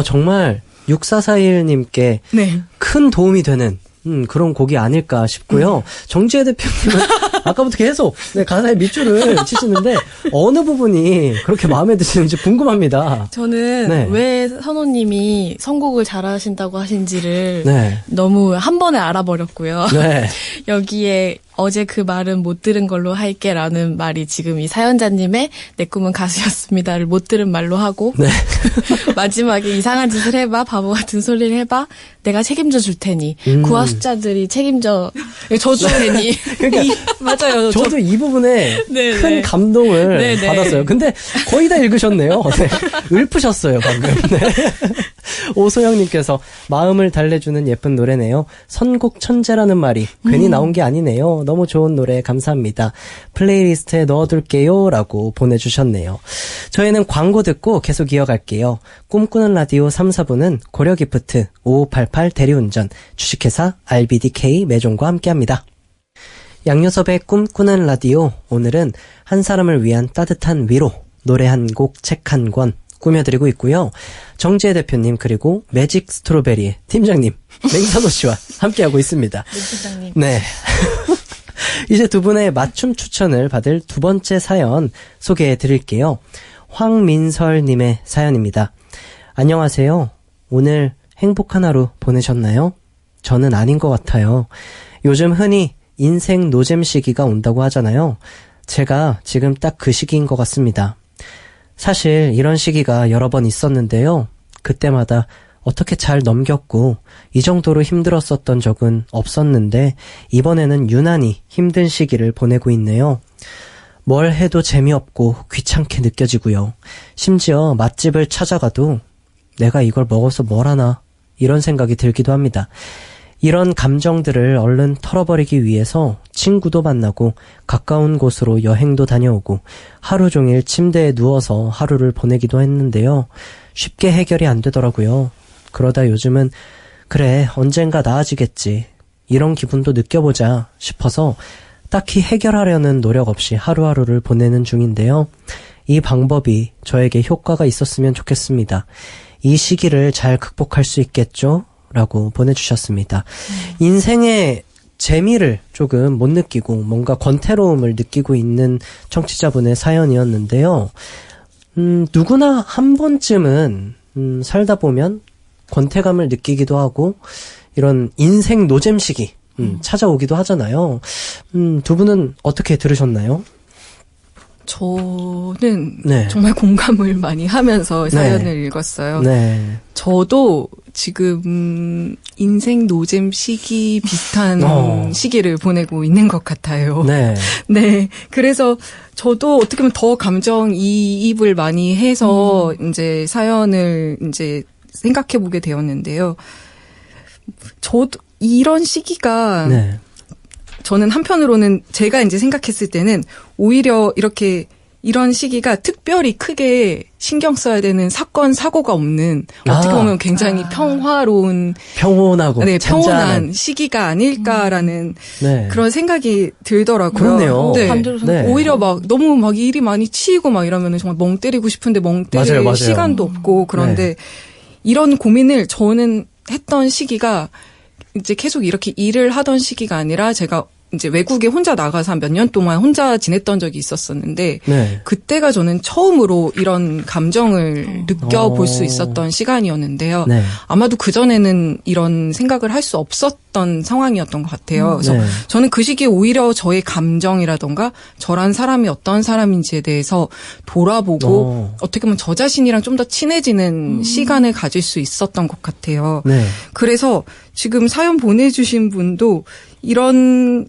정말 6441님께 네. 큰 도움이 되는 그런 곡이 아닐까 싶고요. 정지혜 대표님은 아까부터 계속 가사에 밑줄을 치시는데 어느 부분이 그렇게 마음에 드시는지 궁금합니다. 저는 네. 왜 선호님이 선곡을 잘하신다고 하신지를 네. 너무 한 번에 알아버렸고요. 네. 여기에 어제 그 말은 못 들은 걸로 할게라는 말이 지금 이 사연자님의 내 꿈은 가수였습니다를 못 들은 말로 하고 네. 마지막에 이상한 짓을 해봐 바보 같은 소리를 해봐 내가 책임져 줄 테니 구와 숫자들이 책임져 줄 테니 그러니까 맞아요. 저도 이 부분에 네, 큰 네. 감동을 네, 네. 받았어요. 근데 거의 다 읽으셨네요. 네. 읊으셨어요, 방금. 네. 오소영님께서 마음을 달래주는 예쁜 노래네요. 선곡 천재라는 말이 괜히 나온 게 아니네요. 너무 좋은 노래 감사합니다. 플레이리스트에 넣어둘게요. 라고 보내주셨네요. 저희는 광고 듣고 계속 이어갈게요. 꿈꾸는 라디오 3, 4부는 고려기프트, 5588 대리운전, 주식회사 RBDK 매종과 함께합니다. 양요섭의 꿈꾸는 라디오, 오늘은 한 사람을 위한 따뜻한 위로, 노래 한 곡, 책 한 권 꾸며드리고 있고요. 정지혜 대표님 그리고 매직 스트로베리의 팀장님 맹선호 씨와 함께하고 있습니다. 팀장님. 네. 이제 두 분의 맞춤 추천을 받을 두 번째 사연 소개해드릴게요. 황민설님의 사연입니다. 안녕하세요. 오늘 행복한 하루 보내셨나요? 저는 아닌 것 같아요. 요즘 흔히 인생 노잼 시기가 온다고 하잖아요. 제가 지금 딱 그 시기인 것 같습니다. 사실 이런 시기가 여러 번 있었는데요. 그때마다 어떻게 잘 넘겼고 이 정도로 힘들었었던 적은 없었는데 이번에는 유난히 힘든 시기를 보내고 있네요. 뭘 해도 재미없고 귀찮게 느껴지고요. 심지어 맛집을 찾아가도 내가 이걸 먹어서 뭘 하나 이런 생각이 들기도 합니다. 이런 감정들을 얼른 털어버리기 위해서 친구도 만나고 가까운 곳으로 여행도 다녀오고 하루 종일 침대에 누워서 하루를 보내기도 했는데요. 쉽게 해결이 안 되더라고요. 그러다 요즘은 그래 언젠가 나아지겠지 이런 기분도 느껴보자 싶어서 딱히 해결하려는 노력 없이 하루하루를 보내는 중인데요. 이 방법이 저에게 효과가 있었으면 좋겠습니다. 이 시기를 잘 극복할 수 있겠죠? 라고 보내주셨습니다. 인생의 재미를 조금 못 느끼고 뭔가 권태로움을 느끼고 있는 청취자분의 사연이었는데요. 누구나 한 번쯤은 살다 보면 권태감을 느끼기도 하고 이런 인생 노잼 시기 찾아오기도 하잖아요. 두 분은 어떻게 들으셨나요? 저는 네. 정말 공감을 많이 하면서 사연을 네. 읽었어요. 네. 저도 지금 인생 노잼 시기 비슷한 시기를 보내고 있는 것 같아요. 네. 네. 그래서 저도 어떻게 보면 더 감정이입을 많이 해서 이제 사연을 이제 생각해 보게 되었는데요. 저도 이런 시기가 네. 저는 한편으로는 제가 이제 생각했을 때는 오히려 이렇게 이런 시기가 특별히 크게 신경 써야 되는 사건, 사고가 없는 어떻게 보면 굉장히 평화로운 평온하고 네, 평온한 잔잔한. 시기가 아닐까라는 네. 그런 생각이 들더라고요. 그렇네요. 네. 반대로 네. 오히려 막 너무 막 일이 많이 치이고 막 이러면은 정말 멍 때리고 싶은데 멍 때릴 맞아요. 시간도 없고 그런데 네. 이런 고민을 저는 했던 시기가 이제 계속 이렇게 일을 하던 시기가 아니라 제가 이제 외국에 혼자 나가서 한 몇 년 동안 혼자 지냈던 적이 있었었는데 네. 그때가 저는 처음으로 이런 감정을 느껴볼 수 있었던 시간이었는데요. 네. 아마도 그전에는 이런 생각을 할 수 없었던 상황이었던 것 같아요. 그래서 네. 저는 그 시기에 오히려 저의 감정이라던가 저란 사람이 어떤 사람인지에 대해서 돌아보고 어떻게 보면 저 자신이랑 좀 더 친해지는 시간을 가질 수 있었던 것 같아요. 네. 그래서 지금 사연 보내주신 분도 이런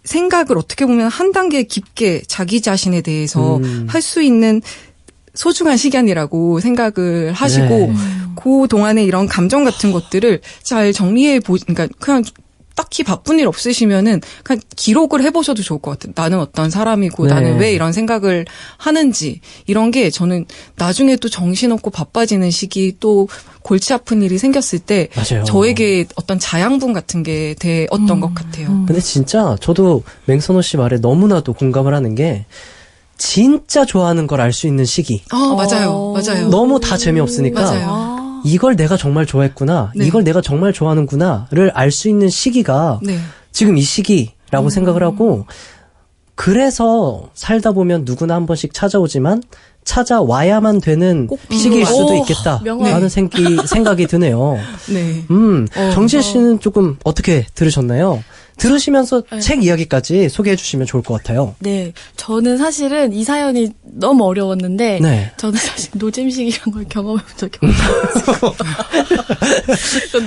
생각을 어떻게 보면 한 단계 깊게 자기 자신에 대해서 할 수 있는 소중한 시간이라고 생각을 하시고 네. 그 동안에 이런 감정 같은 것들을 잘 정리해 그러니까 그냥 딱히 바쁜 일 없으시면은 그냥 기록을 해보셔도 좋을 것 같아요. 나는 어떤 사람이고 네. 나는 왜 이런 생각을 하는지 이런 게 저는 나중에 또 정신없고 바빠지는 시기 또 골치 아픈 일이 생겼을 때 맞아요. 저에게 어떤 자양분 같은 게 되었던 것 같아요. 근데 진짜 저도 맹선호 씨 말에 너무나도 공감을 하는 게 진짜 좋아하는 걸 알 수 있는 시기. 맞아요. 맞아요. 너무 다 재미없으니까 맞아요. 이걸 내가 정말 좋아했구나. 네. 이걸 내가 정말 좋아하는구나를 알 수 있는 시기가 네. 지금 이 시기라고 생각을 하고 그래서 살다 보면 누구나 한 번씩 찾아오지만 찾아와야만 되는 시기일 수도 있겠다라는 생각이 드네요. 네. 정지혜 씨는 조금 어떻게 들으셨나요? 들으시면서 책 이야기까지 소개해 주시면 좋을 것 같아요. 네, 저는 사실은 이 사연이 너무 어려웠는데 네. 저는 사실 노잼식이란 걸 경험해본 적이 없어가지고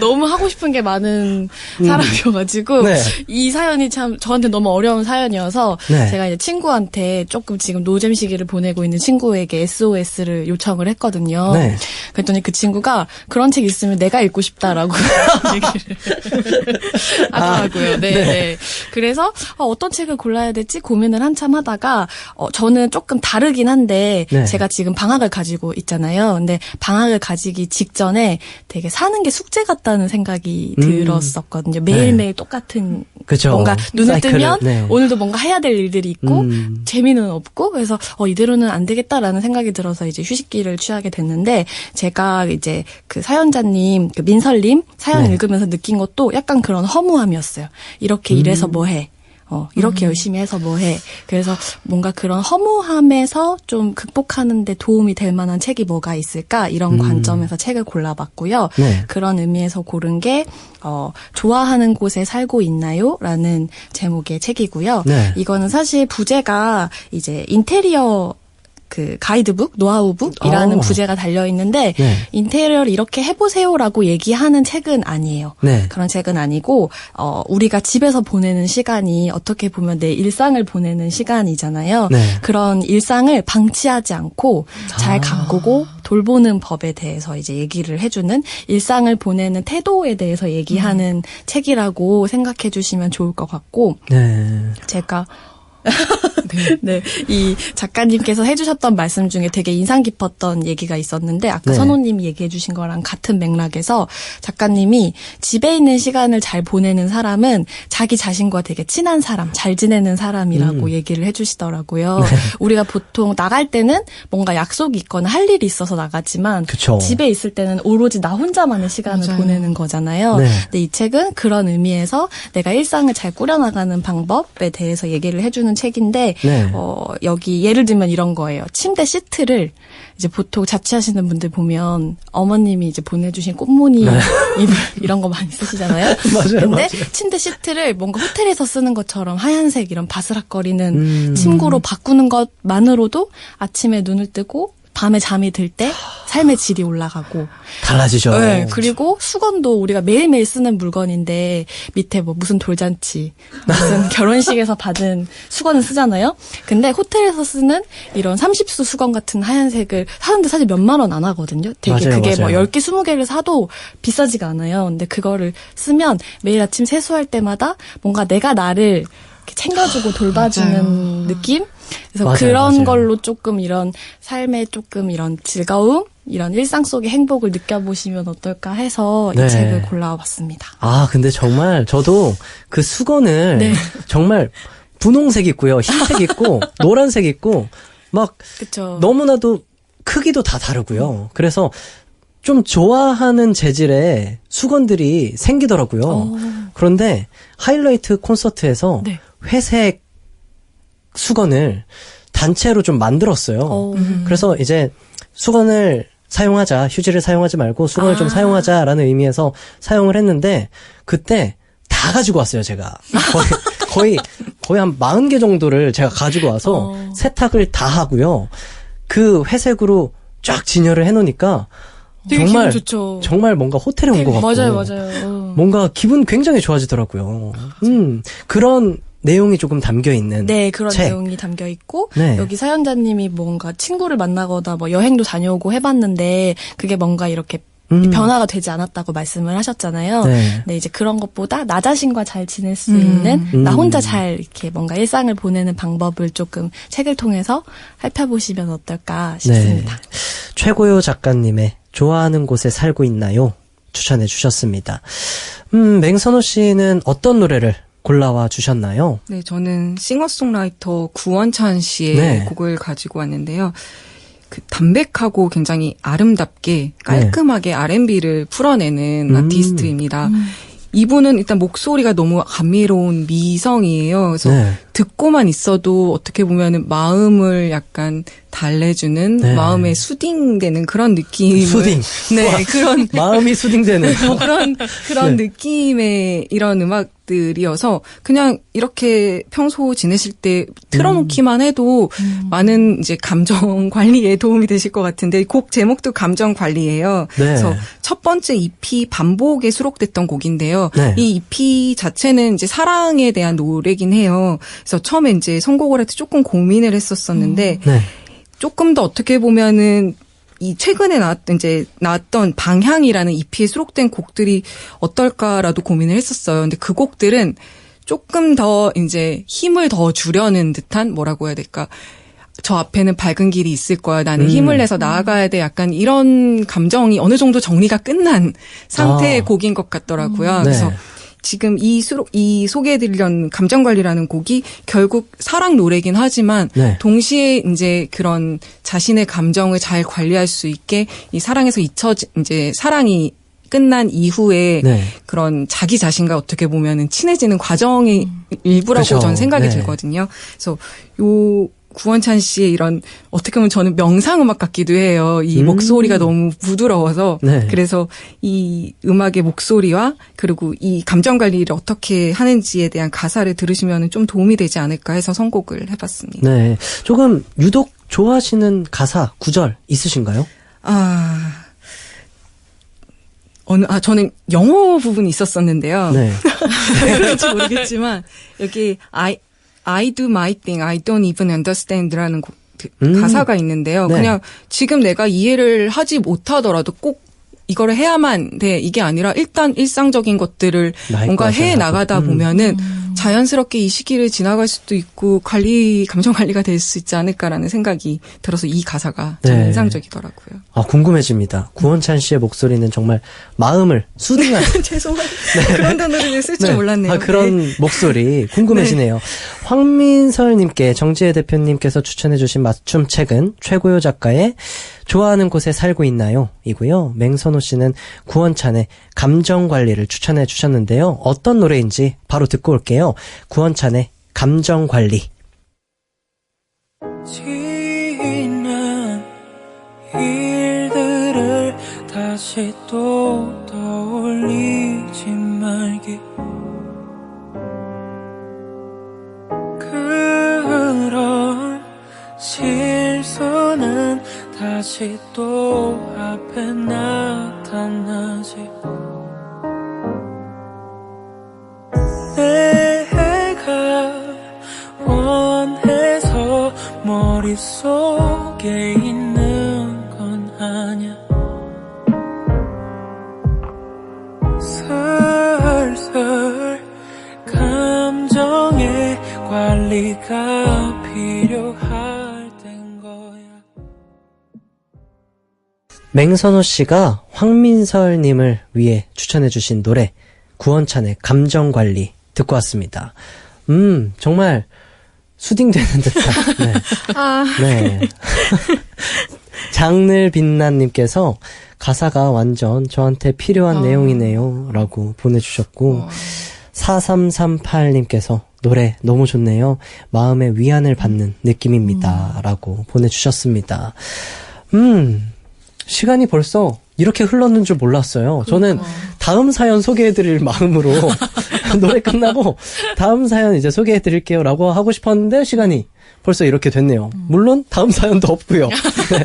너무 하고 싶은 게 많은 사람이어가지고 네. 이 사연이 참 저한테 너무 어려운 사연이어서 네. 제가 이제 친구한테 조금 지금 노잼 시기를 보내고 있는 친구에게 SOS를 요청을 했거든요. 네. 그랬더니 그 친구가 그런 책 있으면 내가 읽고 싶다라고 얘기를 하더라고요. 네. 네. 그래서 어떤 책을 골라야 될지 고민을 한참 하다가 저는 조금 다르긴 한데 네. 제가 지금 방학을 가지고 있잖아요. 근데 방학을 가지기 직전에 되게 사는 게 숙제 같다는 생각이 들었었거든요. 매일매일 똑같은 그쵸. 뭔가 눈을 사이클을, 뜨면 네. 오늘도 뭔가 해야 될 일들이 있고 재미는 없고 그래서 이대로는 안 되겠다라는 생각이 들어서 이제 휴식기를 취하게 됐는데 제가 이제 그 사연자님 그 민설님 사연 네. 읽으면서 느낀 것도 약간 그런 허무함이었어요. 이렇게 일해서 뭐해? 이렇게 열심히 해서 뭐해? 그래서 뭔가 그런 허무함에서 좀 극복하는 데 도움이 될 만한 책이 뭐가 있을까? 이런 관점에서 책을 골라봤고요. 네. 그런 의미에서 고른 게 좋아하는 곳에 살고 있나요? 라는 제목의 책이고요. 네. 이거는 사실 부제가 이제 인테리어 그 가이드북, 노하우북이라는 부제가 달려 있는데 네. 인테리어를 이렇게 해보세요라고 얘기하는 책은 아니에요. 네. 그런 책은 아니고 우리가 집에서 보내는 시간이 어떻게 보면 내 일상을 보내는 시간이잖아요. 네. 그런 일상을 방치하지 않고 잘 가꾸고 돌보는 법에 대해서 이제 얘기를 해주는 일상을 보내는 태도에 대해서 얘기하는 책이라고 생각해 주시면 좋을 것 같고 네. 제가 네, 이 작가님께서 해주셨던 말씀 중에 되게 인상 깊었던 얘기가 있었는데 아까 네. 선호님이 얘기해주신 거랑 같은 맥락에서 작가님이 집에 있는 시간을 잘 보내는 사람은 자기 자신과 되게 친한 사람, 잘 지내는 사람이라고 얘기를 해주시더라고요. 우리가 보통 나갈 때는 뭔가 약속이 있거나 할 일이 있어서 나가지만 그쵸. 집에 있을 때는 오로지 나 혼자만의 시간을 맞아요. 보내는 거잖아요. 네. 근데 이 책은 그런 의미에서 내가 일상을 잘 꾸려나가는 방법에 대해서 얘기를 해주는 책인데 네. 여기 예를 들면 이런 거예요. 침대 시트를 이제 보통 자취하시는 분들 보면 어머님이 이제 보내주신 꽃무늬 이불 이런 거 많이 쓰시잖아요. 맞아요, 근데 맞아요. 침대 시트를 뭔가 호텔에서 쓰는 것처럼 하얀색 이런 바스락거리는 침구로 바꾸는 것만으로도 아침에 눈을 뜨고 밤에 잠이 들 때 삶의 질이 올라가고 달라지죠. 네, 그리고 수건도 우리가 매일매일 쓰는 물건인데 밑에 뭐 무슨 돌잔치, 무슨 결혼식에서 받은 수건을 쓰잖아요. 근데 호텔에서 쓰는 이런 30수 수건 같은 하얀색을 사는데 사실 몇만 원 안 하거든요. 되게 맞아요, 그게 맞아요. 뭐 10개, 20개를 사도 비싸지가 않아요. 근데 그거를 쓰면 매일 아침 세수할 때마다 뭔가 내가 나를 이렇게 챙겨주고 돌봐주는 느낌? 그래서 맞아요, 그런 맞아요. 걸로 조금 이런 삶에 조금 이런 즐거움, 이런 일상 속의 행복을 느껴보시면 어떨까 해서 네. 이 책을 골라봤습니다. 아, 근데 정말 저도 그 수건을 네. 정말 분홍색 있고요. 흰색 있고 노란색 있고 막 그쵸. 너무나도 크기도 다 다르고요. 그래서 좀 좋아하는 재질의 수건들이 생기더라고요. 그런데 하이라이트 콘서트에서 네. 회색 수건을 단체로 좀 만들었어요. 그래서 이제 수건을 사용하자, 휴지를 사용하지 말고 수건을 좀 사용하자라는 의미에서 사용을 했는데 그때 다 가지고 왔어요, 제가. 거의 한 40개 정도를 제가 가지고 와서 세탁을 다 하고요. 그 회색으로 쫙 진열을 해놓으니까 되게 정말 기분 좋죠. 정말 뭔가 호텔에 온 것 같고 맞아요. 뭔가 기분 굉장히 좋아지더라고요. 그런 내용이 조금 담겨 있는 네, 그런 책. 내용이 담겨 있고 네. 여기 사연자님이 뭔가 친구를 만나거나 뭐 여행도 다녀오고 해봤는데 그게 뭔가 이렇게 변화가 되지 않았다고 말씀을 하셨잖아요. 네. 근데 이제 그런 것보다 나 자신과 잘 지낼 수 있는 나 혼자 잘 이렇게 뭔가 일상을 보내는 방법을 조금 책을 통해서 살펴보시면 어떨까 싶습니다. 네. 최고요 작가님의 좋아하는 곳에 살고 있나요? 추천해 주셨습니다. 맹선호 씨는 어떤 노래를 골라와 주셨나요? 네, 저는 싱어송라이터 구원찬 씨의 네. 곡을 가지고 왔는데요. 그 담백하고 굉장히 아름답게 깔끔하게 R&B를 풀어내는 아티스트입니다. 이분은 일단 목소리가 너무 감미로운 미성이에요. 그래서 네. 듣고만 있어도 어떻게 보면은 마음을 약간 달래주는 네. 마음에 수딩되는 그런 느낌을 수딩. 네 와, 그런 마음이 수딩되는. 그런 네. 느낌의 이런 음악들이어서 그냥 이렇게 평소 지내실 때 틀어놓기만 해도 많은 이제 감정 관리에 도움이 되실 것 같은데 곡 제목도 감정 관리예요. 네. 그래서 첫 번째 EP 반복에 수록됐던 곡인데요. 네. 이 EP 자체는 이제 사랑에 대한 노래긴 해요. 그래서 처음에 이제 선곡을 할 때 조금 고민을 했었었는데 네. 조금 더 어떻게 보면은 이 최근에 나왔던 방향이라는 EP에 수록된 곡들이 어떨까라도 고민을 했었어요. 근데 그 곡들은 조금 더 이제 힘을 더 주려는 듯한 뭐라고 해야 될까? 저 앞에는 밝은 길이 있을 거야. 나는 힘을 내서 나아가야 돼. 약간 이런 감정이 어느 정도 정리가 끝난 상태의 아. 곡인 것 같더라고요. 네. 그래서 지금 이 소개해드리려는 감정관리라는 곡이 결국 사랑 노래긴 하지만 네. 동시에 이제 그런 자신의 감정을 잘 관리할 수 있게 이 사랑에서 이제 사랑이 끝난 이후에 네. 그런 자기 자신과 어떻게 보면은 친해지는 과정의 일부라고 그렇죠. 저는 생각이 네. 들거든요. 그래서 요 구원찬 씨의 이런 어떻게 보면 저는 명상음악 같기도 해요. 이 목소리가 너무 부드러워서 네. 그래서 이 음악의 목소리와 그리고 이 감정 관리를 어떻게 하는지에 대한 가사를 들으시면 좀 도움이 되지 않을까 해서 선곡을 해봤습니다. 네. 조금 유독 좋아하시는 가사, 구절 있으신가요? 저는 영어 부분이 있었었는데요. 네. 왜 그런지 모르겠지만 여기 I do my thing, I don't even understand라는 가사가 있는데요. 네. 그냥 지금 내가 이해를 하지 못하더라도 꼭 이거를 해야만 돼. 이게 아니라 일단 일상적인 것들을 나의 뭔가 것을 해 하고. 나가다 보면은 자연스럽게 이 시기를 지나갈 수도 있고 감정 관리가 될 수 있지 않을까라는 생각이 들어서 이 가사가 참 네. 인상적이더라고요. 아, 궁금해집니다. 구원찬 씨의 목소리는 정말 마음을 수딩한 죄송해요. 그런 단어를 쓸 줄 네. 몰랐네요. 아, 그런 네. 목소리 궁금해지네요. 황민설님께 정지혜 대표님께서 추천해주신 맞춤책은 최고요 작가의 좋아하는 곳에 살고 있나요? 이고요. 맹선호 씨는 구원찬의 감정관리를 추천해 주셨는데요. 어떤 노래인지 바로 듣고 올게요. 구원찬의 감정관리. 지난 일들을 다시 또 떠올리지 말기 그런 실수는 다시 또 앞에 나타나지 내가 원해서 머릿속에 있는 건 아냐 슬슬 감정의 관리가 필요할 땐 거야 맹선호 씨가 황민설님을 위해 추천해주신 노래 구원찬의 감정관리 듣고 왔습니다. 정말 수딩되는 듯한. 네. 네. 장늘 빛나님께서 가사가 완전 저한테 필요한 내용이네요. 라고 보내주셨고, 4338님께서 노래 너무 좋네요. 마음의 위안을 받는 느낌입니다. 라고 보내주셨습니다. 시간이 벌써 이렇게 흘렀는 줄 몰랐어요. 저는 다음 사연 소개해드릴 마음으로 노래 끝나고 다음 사연 이제 소개해드릴게요 라고 하고 싶었는데 시간이 벌써 이렇게 됐네요. 물론 다음 사연도 없고요. 네.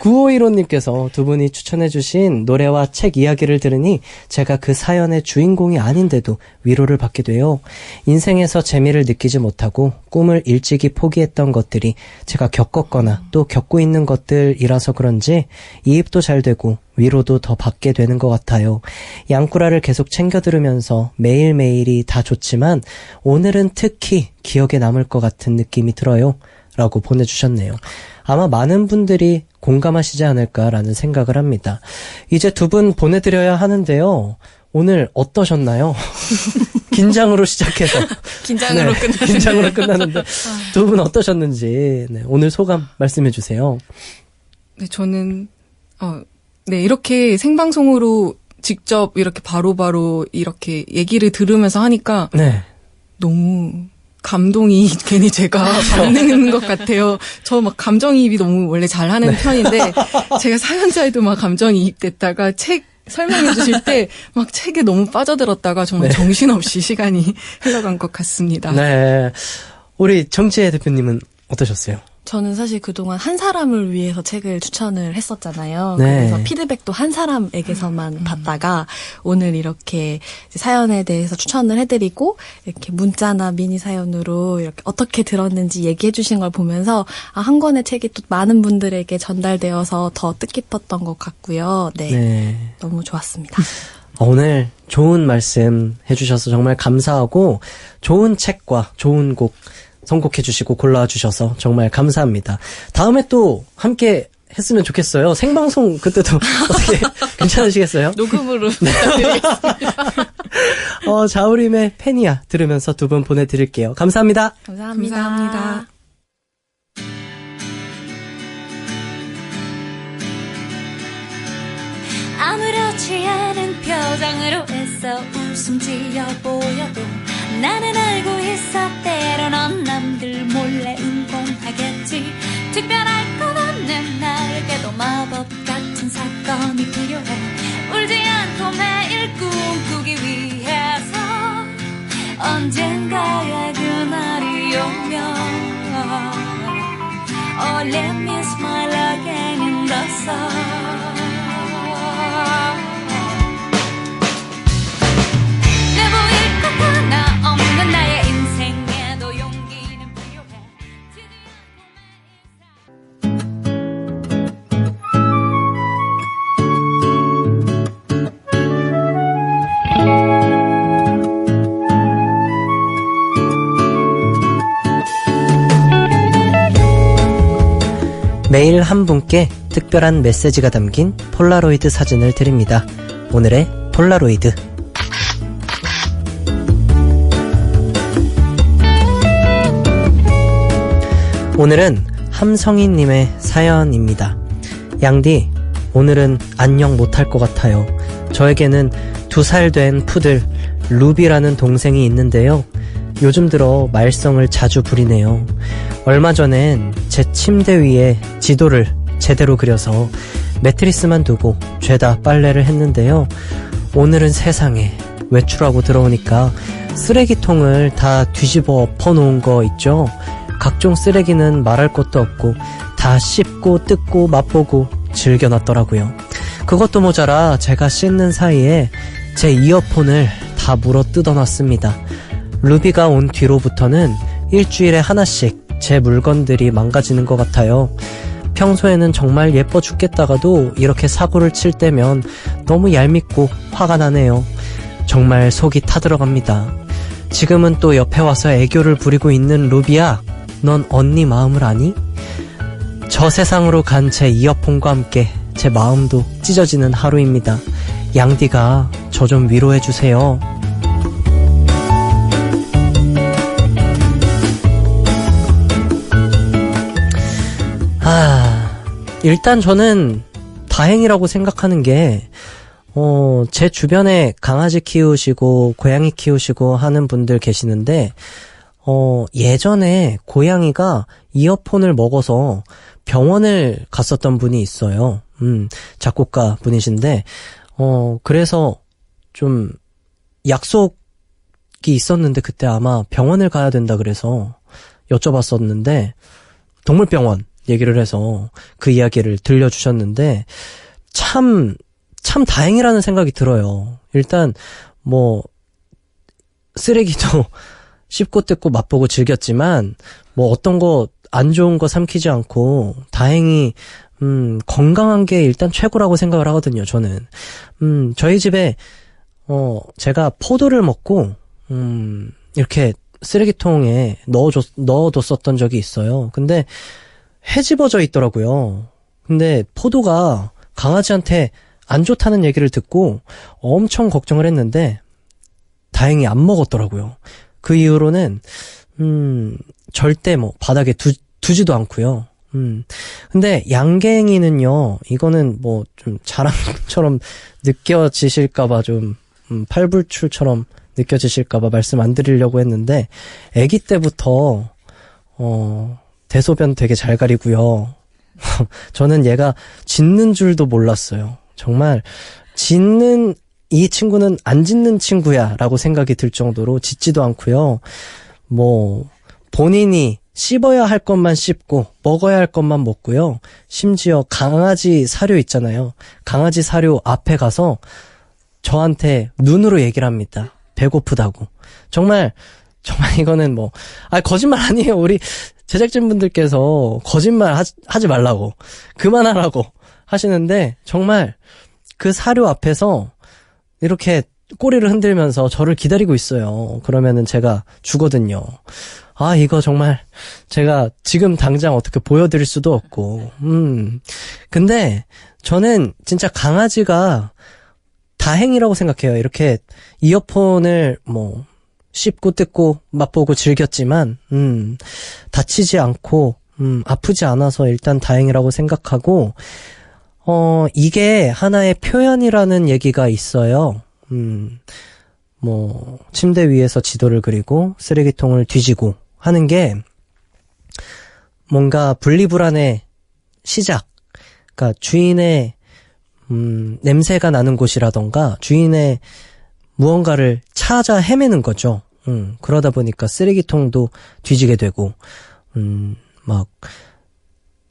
9515님께서 두 분이 추천해주신 노래와 책 이야기를 들으니 제가 그 사연의 주인공이 아닌데도 위로를 받게 돼요. 인생에서 재미를 느끼지 못하고 꿈을 일찍이 포기했던 것들이 제가 겪었거나 또 겪고 있는 것들이라서 그런지 이입도 잘 되고 위로도 더 받게 되는 것 같아요. 양꾸라를 계속 챙겨 들으면서 매일매일이 다 좋지만 오늘은 특히 기억에 남을 것 같은 느낌이 들어요. 라고 보내주셨네요. 아마 많은 분들이 공감하시지 않을까라는 생각을 합니다. 이제 두 분 보내드려야 하는데요. 오늘 어떠셨나요? 긴장으로 시작해서 긴장으로 네, 끝나는데. 긴장으로 끝나는데 두 분 어떠셨는지 네, 오늘 소감 말씀해 주세요. 네, 저는 네, 이렇게 생방송으로 직접 이렇게 바로바로 이렇게 얘기를 들으면서 하니까 네. 너무 감동이 괜히 제가 반응인 것 같아요. 저 막 감정이입이 너무 원래 잘하는 편인데 제가 사연자에도 막 감정이입됐다가 책 설명해 주실 때 막 책에 너무 빠져들었다가 정말 네. 정신없이 시간이 흘러간 것 같습니다. 네. 우리 정지혜 대표님은 어떠셨어요? 저는 사실 그동안 한 사람을 위해서 책을 추천을 했었잖아요. 네. 그래서 피드백도 한 사람에게서만 받다가 오늘 이렇게 사연에 대해서 추천을 해드리고 이렇게 문자나 미니 사연으로 이렇게 어떻게 들었는지 얘기해 주신 걸 보면서 한 권의 책이 또 많은 분들에게 전달되어서 더 뜻깊었던 것 같고요. 네. 네. 너무 좋았습니다. 오늘 좋은 말씀 해주셔서 정말 감사하고 좋은 책과 좋은 곡 선곡해 주시고 골라주셔서 정말 감사합니다. 다음에 또 함께 했으면 좋겠어요. 생방송 그때도 어떻게 괜찮으시겠어요? 녹음으로 부탁드리겠습니다. 자우림의 팬이야 들으면서 두 분 보내드릴게요. 감사합니다. 감사합니다. 감사합니다. 아무렇지 않은 표정으로 애써 웃음 지어 보여도 나는 알고 있어 때로는 남들 몰래 응원하겠지. 특별할 것 없는 나에게도 마법 같은 사건이 필요해. 울지 않고 매일 꿈꾸기 위해서 언젠가의 그날이 오면 Oh, let me smile again in the sun. 내 보일 것 하나 없는 나의 인생에도 용기는 필요해. 매일 한 분께 특별한 메시지가 담긴 폴라로이드 사진을 드립니다. 오늘의 폴라로이드. 오늘은 함성희님의 사연입니다. 양디, 오늘은 안녕 못할 것 같아요. 저에게는 2살 된 푸들 루비라는 동생이 있는데요. 요즘 들어 말썽을 자주 부리네요. 얼마 전엔 제 침대 위에 지도를 제대로 그려서 매트리스만 두고 죄다 빨래를 했는데요. 오늘은 세상에 외출하고 들어오니까 쓰레기통을 다 뒤집어 엎어놓은 거 있죠? 각종 쓰레기는 말할 것도 없고 다 씹고 뜯고 맛보고 즐겨놨더라고요. 그것도 모자라 제가 씻는 사이에 제 이어폰을 다 물어 뜯어놨습니다. 루비가 온 뒤로부터는 일주일에 하나씩 제 물건들이 망가지는 것 같아요. 평소에는 정말 예뻐 죽겠다가도 이렇게 사고를 칠 때면 너무 얄밉고 화가 나네요. 정말 속이 타들어갑니다. 지금은 또 옆에 와서 애교를 부리고 있는 루비야, 넌 언니 마음을 아니? 저 세상으로 간 제 이어폰과 함께 제 마음도 찢어지는 하루입니다. 양디가 저 좀 위로해주세요. 일단 저는 다행이라고 생각하는 게, 제 주변에 강아지 키우시고 고양이 키우시고 하는 분들 계시는데, 예전에 고양이가 이어폰을 먹어서 병원을 갔었던 분이 있어요. 작곡가 분이신데, 그래서 좀 약속이 있었는데 그때 아마 병원을 가야 된다 그래서 여쭤봤었는데, 동물병원 얘기를 해서 그 이야기를 들려주셨는데 참 다행이라는 생각이 들어요. 일단 뭐 쓰레기도 씹고 뜯고 맛보고 즐겼지만 뭐 어떤 거 안 좋은 거 삼키지 않고 다행히 건강한 게 일단 최고라고 생각을 하거든요. 저는 저희 집에 제가 포도를 먹고 이렇게 쓰레기통에 넣어뒀었던 적이 있어요. 근데 헤집어져 있더라고요. 근데 포도가 강아지한테 안 좋다는 얘기를 듣고 엄청 걱정을 했는데 다행히 안 먹었더라고요. 그 이후로는 절대 뭐 바닥에 두지도 않고요. 근데 양갱이는요, 이거는 뭐 좀 자랑처럼 느껴지실까봐 좀 팔불출처럼 느껴지실까봐 말씀 안 드리려고 했는데, 아기 때부터, 대소변 되게 잘 가리고요. 저는 얘가 짖는 줄도 몰랐어요. 정말, 이 친구는 안 짖는 친구야 라고 생각이 들 정도로 짖지도 않고요. 본인이 씹어야 할 것만 씹고 먹어야 할 것만 먹고요. 심지어 강아지 사료 있잖아요. 강아지 사료 앞에 가서 저한테 눈으로 얘기를 합니다. 배고프다고. 정말 이거는 거짓말 아니에요. 우리 제작진분들께서 거짓말 하지 말라고. 그만하라고 하시는데, 정말 그 사료 앞에서 이렇게 꼬리를 흔들면서 저를 기다리고 있어요. 그러면은 제가 주거든요. 이거 정말 제가 지금 당장 어떻게 보여드릴 수도 없고. 근데 저는 진짜 강아지가 다행이라고 생각해요. 이렇게 이어폰을 씹고 뜯고 맛보고 즐겼지만, 다치지 않고, 아프지 않아서 일단 다행이라고 생각하고, 이게 하나의 표현이라는 얘기가 있어요. 침대 위에서 지도를 그리고 쓰레기통을 뒤지고 하는 게 뭔가 분리불안의 시작. 그러니까 주인의 냄새가 나는 곳이라던가 주인의 무언가를 찾아 헤매는 거죠. 그러다 보니까 쓰레기통도 뒤지게 되고,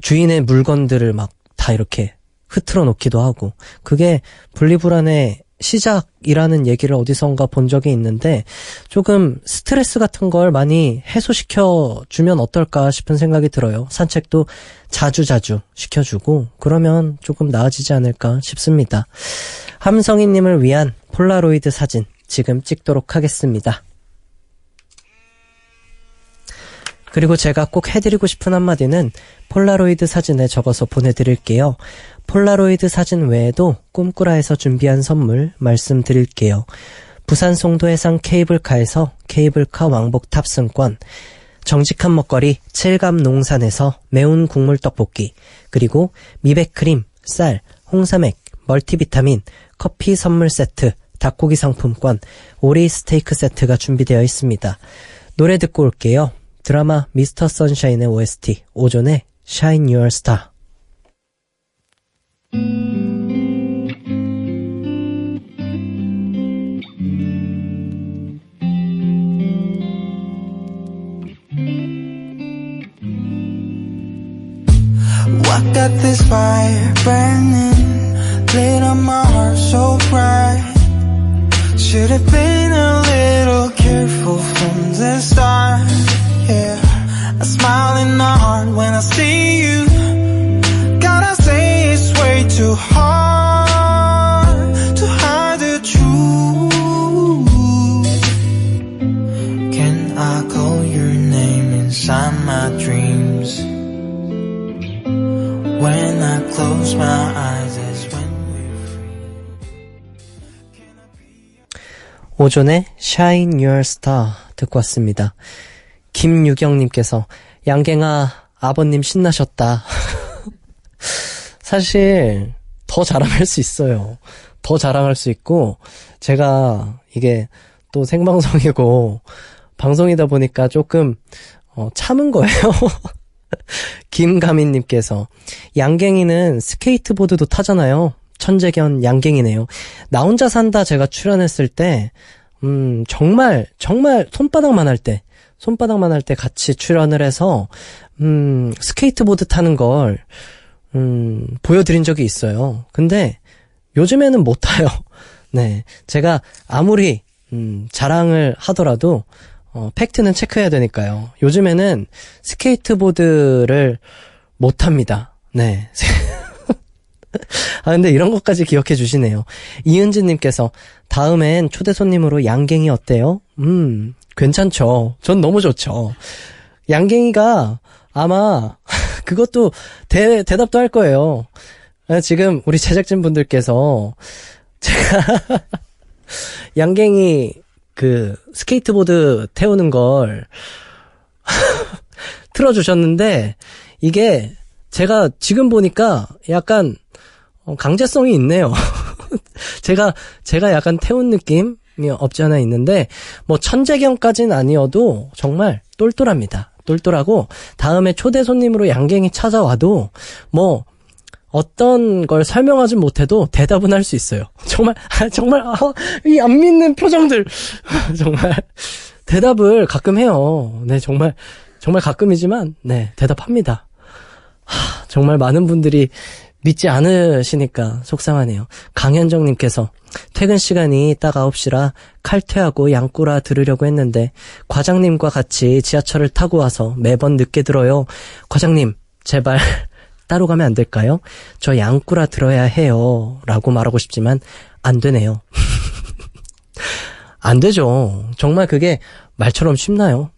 주인의 물건들을 다 이렇게 흐트러 놓기도 하고, 그게 분리불안의 시작이라는 얘기를 어디선가 본 적이 있는데, 조금 스트레스 같은 걸 많이 해소시켜주면 어떨까 싶은 생각이 들어요. 산책도 자주자주 시켜주고, 그러면 조금 나아지지 않을까 싶습니다. 함성희님을 위한 폴라로이드 사진 지금 찍도록 하겠습니다. 그리고 제가 꼭 해드리고 싶은 한마디는 폴라로이드 사진에 적어서 보내드릴게요. 폴라로이드 사진 외에도 꿈꾸라에서 준비한 선물 말씀드릴게요. 부산 송도해상 케이블카에서 케이블카 왕복 탑승권, 정직한 먹거리 7감 농산에서 매운 국물 떡볶이, 그리고 미백크림, 쌀, 홍삼액, 멀티비타민, 커피 선물 세트, 닭고기 상품권, 오리 스테이크 세트가 준비되어 있습니다. 노래 듣고 올게요. 드라마 미스터 선샤인의 OST 오존의 Shine Your Star. I got this fire burning, lit on my heart so bright. Should have been a little careful from the start. Yeah, I smile in my heart when I see you. Gotta say it's way too hard to hide the truth. Can I call your name inside my dreams? When I close my eyes is when we're free. 오존의 Shine Your Star 듣고 왔습니다. 김유경님께서 양갱아 아버님 신나셨다. 사실 더 자랑할 수 있어요. 더 자랑할 수 있고, 제가 이게 또 생방송이고 방송이다 보니까 조금 참은 거예요. 김가민님께서 양갱이는 스케이트보드도 타잖아요. 천재견 양갱이네요. 나 혼자 산다 제가 출연했을 때 정말 손바닥만 할 때 같이 출연을 해서 스케이트보드 타는 걸 보여드린 적이 있어요. 근데 요즘에는 못 타요. 네, 제가 아무리 자랑을 하더라도 팩트는 체크해야 되니까요. 요즘에는 스케이트보드를 못 탑니다. 네. 근데 이런 것까지 기억해 주시네요. 이은지님께서 다음엔 초대 손님으로 양갱이 어때요? 괜찮죠. 전 너무 좋죠. 양갱이가 아마 그것도 대답도 할 거예요. 지금 우리 제작진 분들께서 제가 양갱이 그 스케이트보드 태우는 걸 틀어주셨는데, 이게 제가 지금 보니까 약간 강제성이 있네요. 제가 약간 태운 느낌? 없지 않아 있는데 뭐 천재경까지는 아니어도 정말 똘똘합니다. 똘똘하고 다음에 초대 손님으로 양갱이 찾아와도 뭐 어떤 걸 설명하지 못해도 대답은 할 수 있어요. 정말 이 안 믿는 표정들 정말 대답을 가끔 해요. 네, 정말 가끔이지만 네, 대답합니다. 정말 많은 분들이 믿지 않으시니까 속상하네요. 강현정님께서 퇴근 시간이 딱 9시라 칼퇴하고 양꾸라 들으려고 했는데 과장님과 같이 지하철을 타고 와서 매번 늦게 들어요. 과장님 제발 따로 가면 안 될까요? 저 양꾸라 들어야 해요 라고 말하고 싶지만 안 되네요. 안 되죠. 정말 그게 말처럼 쉽나요?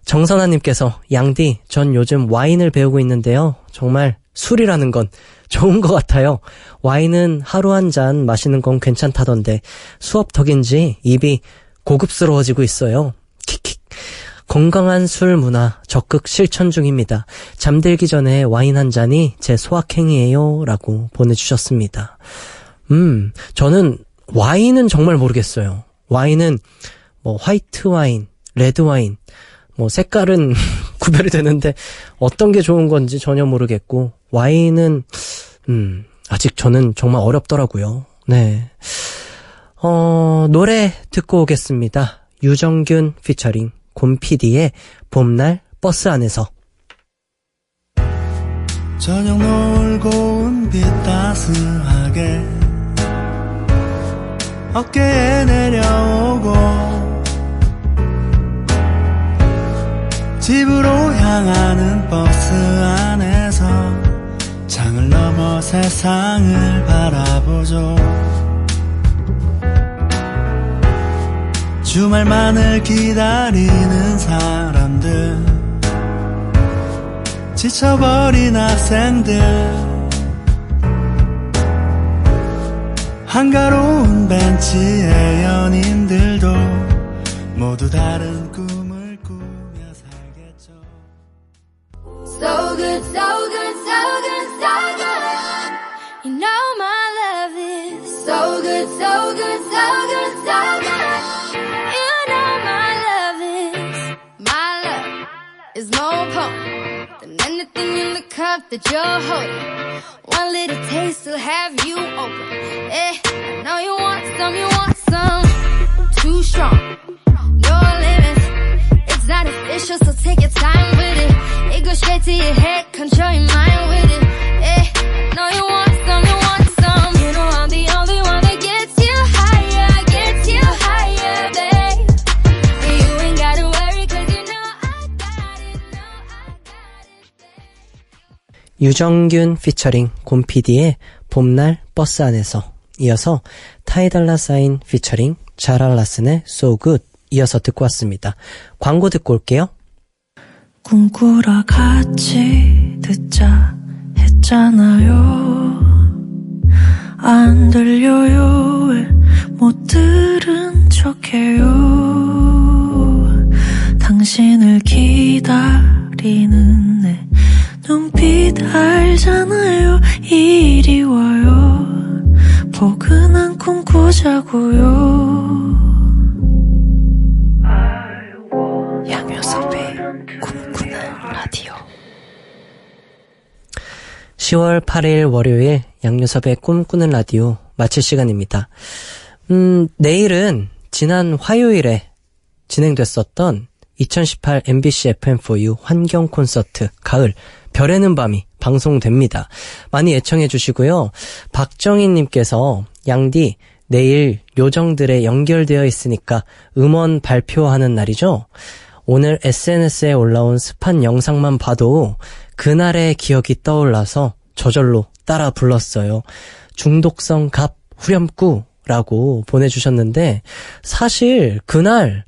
정선아님께서 양디 전 요즘 와인을 배우고 있는데요. 정말 술이라는 건 좋은 것 같아요. 와인은 하루 한 잔 마시는 건 괜찮다던데 수업 덕인지 입이 고급스러워지고 있어요. 킥킥. 건강한 술 문화 적극 실천 중입니다. 잠들기 전에 와인 한 잔이 제 소확행이에요 라고 보내주셨습니다. 저는 와인은 정말 모르겠어요. 와인은 뭐 화이트 와인, 레드 와인 뭐 색깔은 구별이 되는데 어떤 게 좋은 건지 전혀 모르겠고 와인은 아직 저는 정말 어렵더라고요. 네. 노래 듣고 오겠습니다. 유정균 피처링 곰PD의 봄날 버스 안에서. 저녁 놀고 온 빛 따스하게 어깨에 내려오고 집으로 향하는 버스 안에서 창을 넘어 세상을 바라보죠. 주말만을 기다리는 사람들, 지쳐버린 학생들, 한가로운 벤치의 연인들도 모두 다른 꿈을 꾸며 살겠죠. So good, so good, so good, so good. You know my love is so good, so good, so good, so good. You know my love is more potent than anything in the cup that you're holding. One little taste will have you open. I know you want some. Too strong, no limits. It's not official, so take your time with it. It goes straight to your head, control your mind with it. I know you want some. You know I'm the only one that gets you higher, babe. You ain't gotta worry, cause you know I got it, babe. 유정균 피처링 곰PD의 봄날 버스 안에서 이어서 타이달라 사인 피처링 자랄라슨의 So Good 이어서 듣고 왔습니다. 광고 듣고 올게요. 꿈꾸러 같이 듣자 했잖아요. 안 들려요. 왜 못 들은 척해요. 당신을 기다리는 내 눈빛 알잖아요. 이리 와요. 포근한 꿈 꾸자고요. 양효섭의 꿈꾸는 라디오. 10월 8일 월요일 양요섭의 꿈꾸는 라디오 마칠 시간입니다. 내일은 지난 화요일에 진행됐었던 2018 MBC FM4U 환경 콘서트 가을 별에는 밤이 방송됩니다. 많이 애청해 주시고요. 박정희님께서 양디 내일 요정들에 연결되어 있으니까 음원 발표하는 날이죠. 오늘 SNS에 올라온 습한 영상만 봐도 그날의 기억이 떠올라서 저절로 따라 불렀어요. 중독성 갑 후렴구라고 보내주셨는데 사실 그날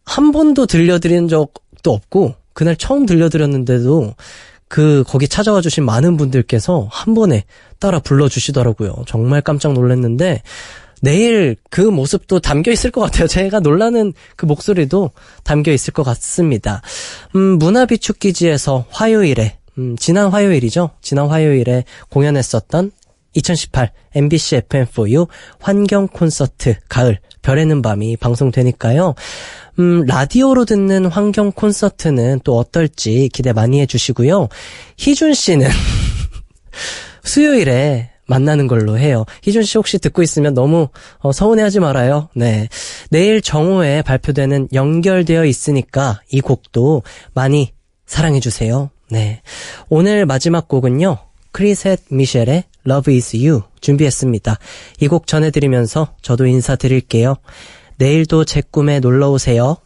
한 번도 들려드린 적도 없고 그날 처음 들려드렸는데도 거기 찾아와 주신 많은 분들께서 한 번에 따라 불러주시더라고요. 정말 깜짝 놀랐는데 내일 그 모습도 담겨 있을 것 같아요. 제가 놀라는 그 목소리도 담겨 있을 것 같습니다. 문화비축기지에서 화요일에 지난 화요일이죠. 지난 화요일에 공연했었던 2018 MBC FM4U 환경 콘서트 가을 별에는 밤이 방송되니까요. 라디오로 듣는 환경 콘서트는 또 어떨지 기대 많이 해주시고요. 희준 씨는 수요일에 만나는 걸로 해요. 희준 씨 혹시 듣고 있으면 너무 서운해하지 말아요. 네, 내일 정오에 발표되는 연결되어 있으니까 이 곡도 많이 사랑해주세요. 네, 오늘 마지막 곡은요. 크리셋 미셸의 Love is You 준비했습니다. 이 곡 전해드리면서 저도 인사드릴게요. 내일도 제 꿈에 놀러오세요.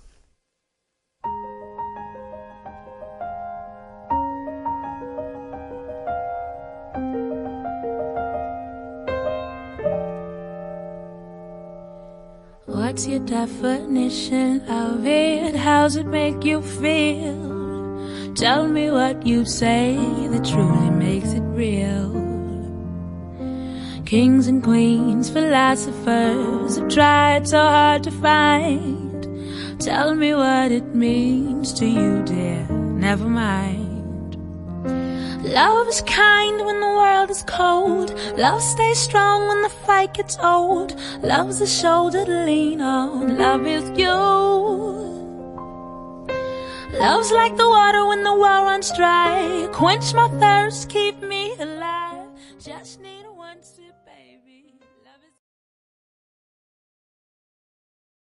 What's your definition of it? How's it make you feel? Tell me what you say that truly makes it real. Kings and queens, philosophers have tried so hard to find. Tell me what it means to you, dear, never mind. Love is kind when the world is cold. Love stays strong when the fight gets old. Love's a shoulder to lean on. Love is you. Love's like the water when the well runs dry. Quench my thirst, keep me alive.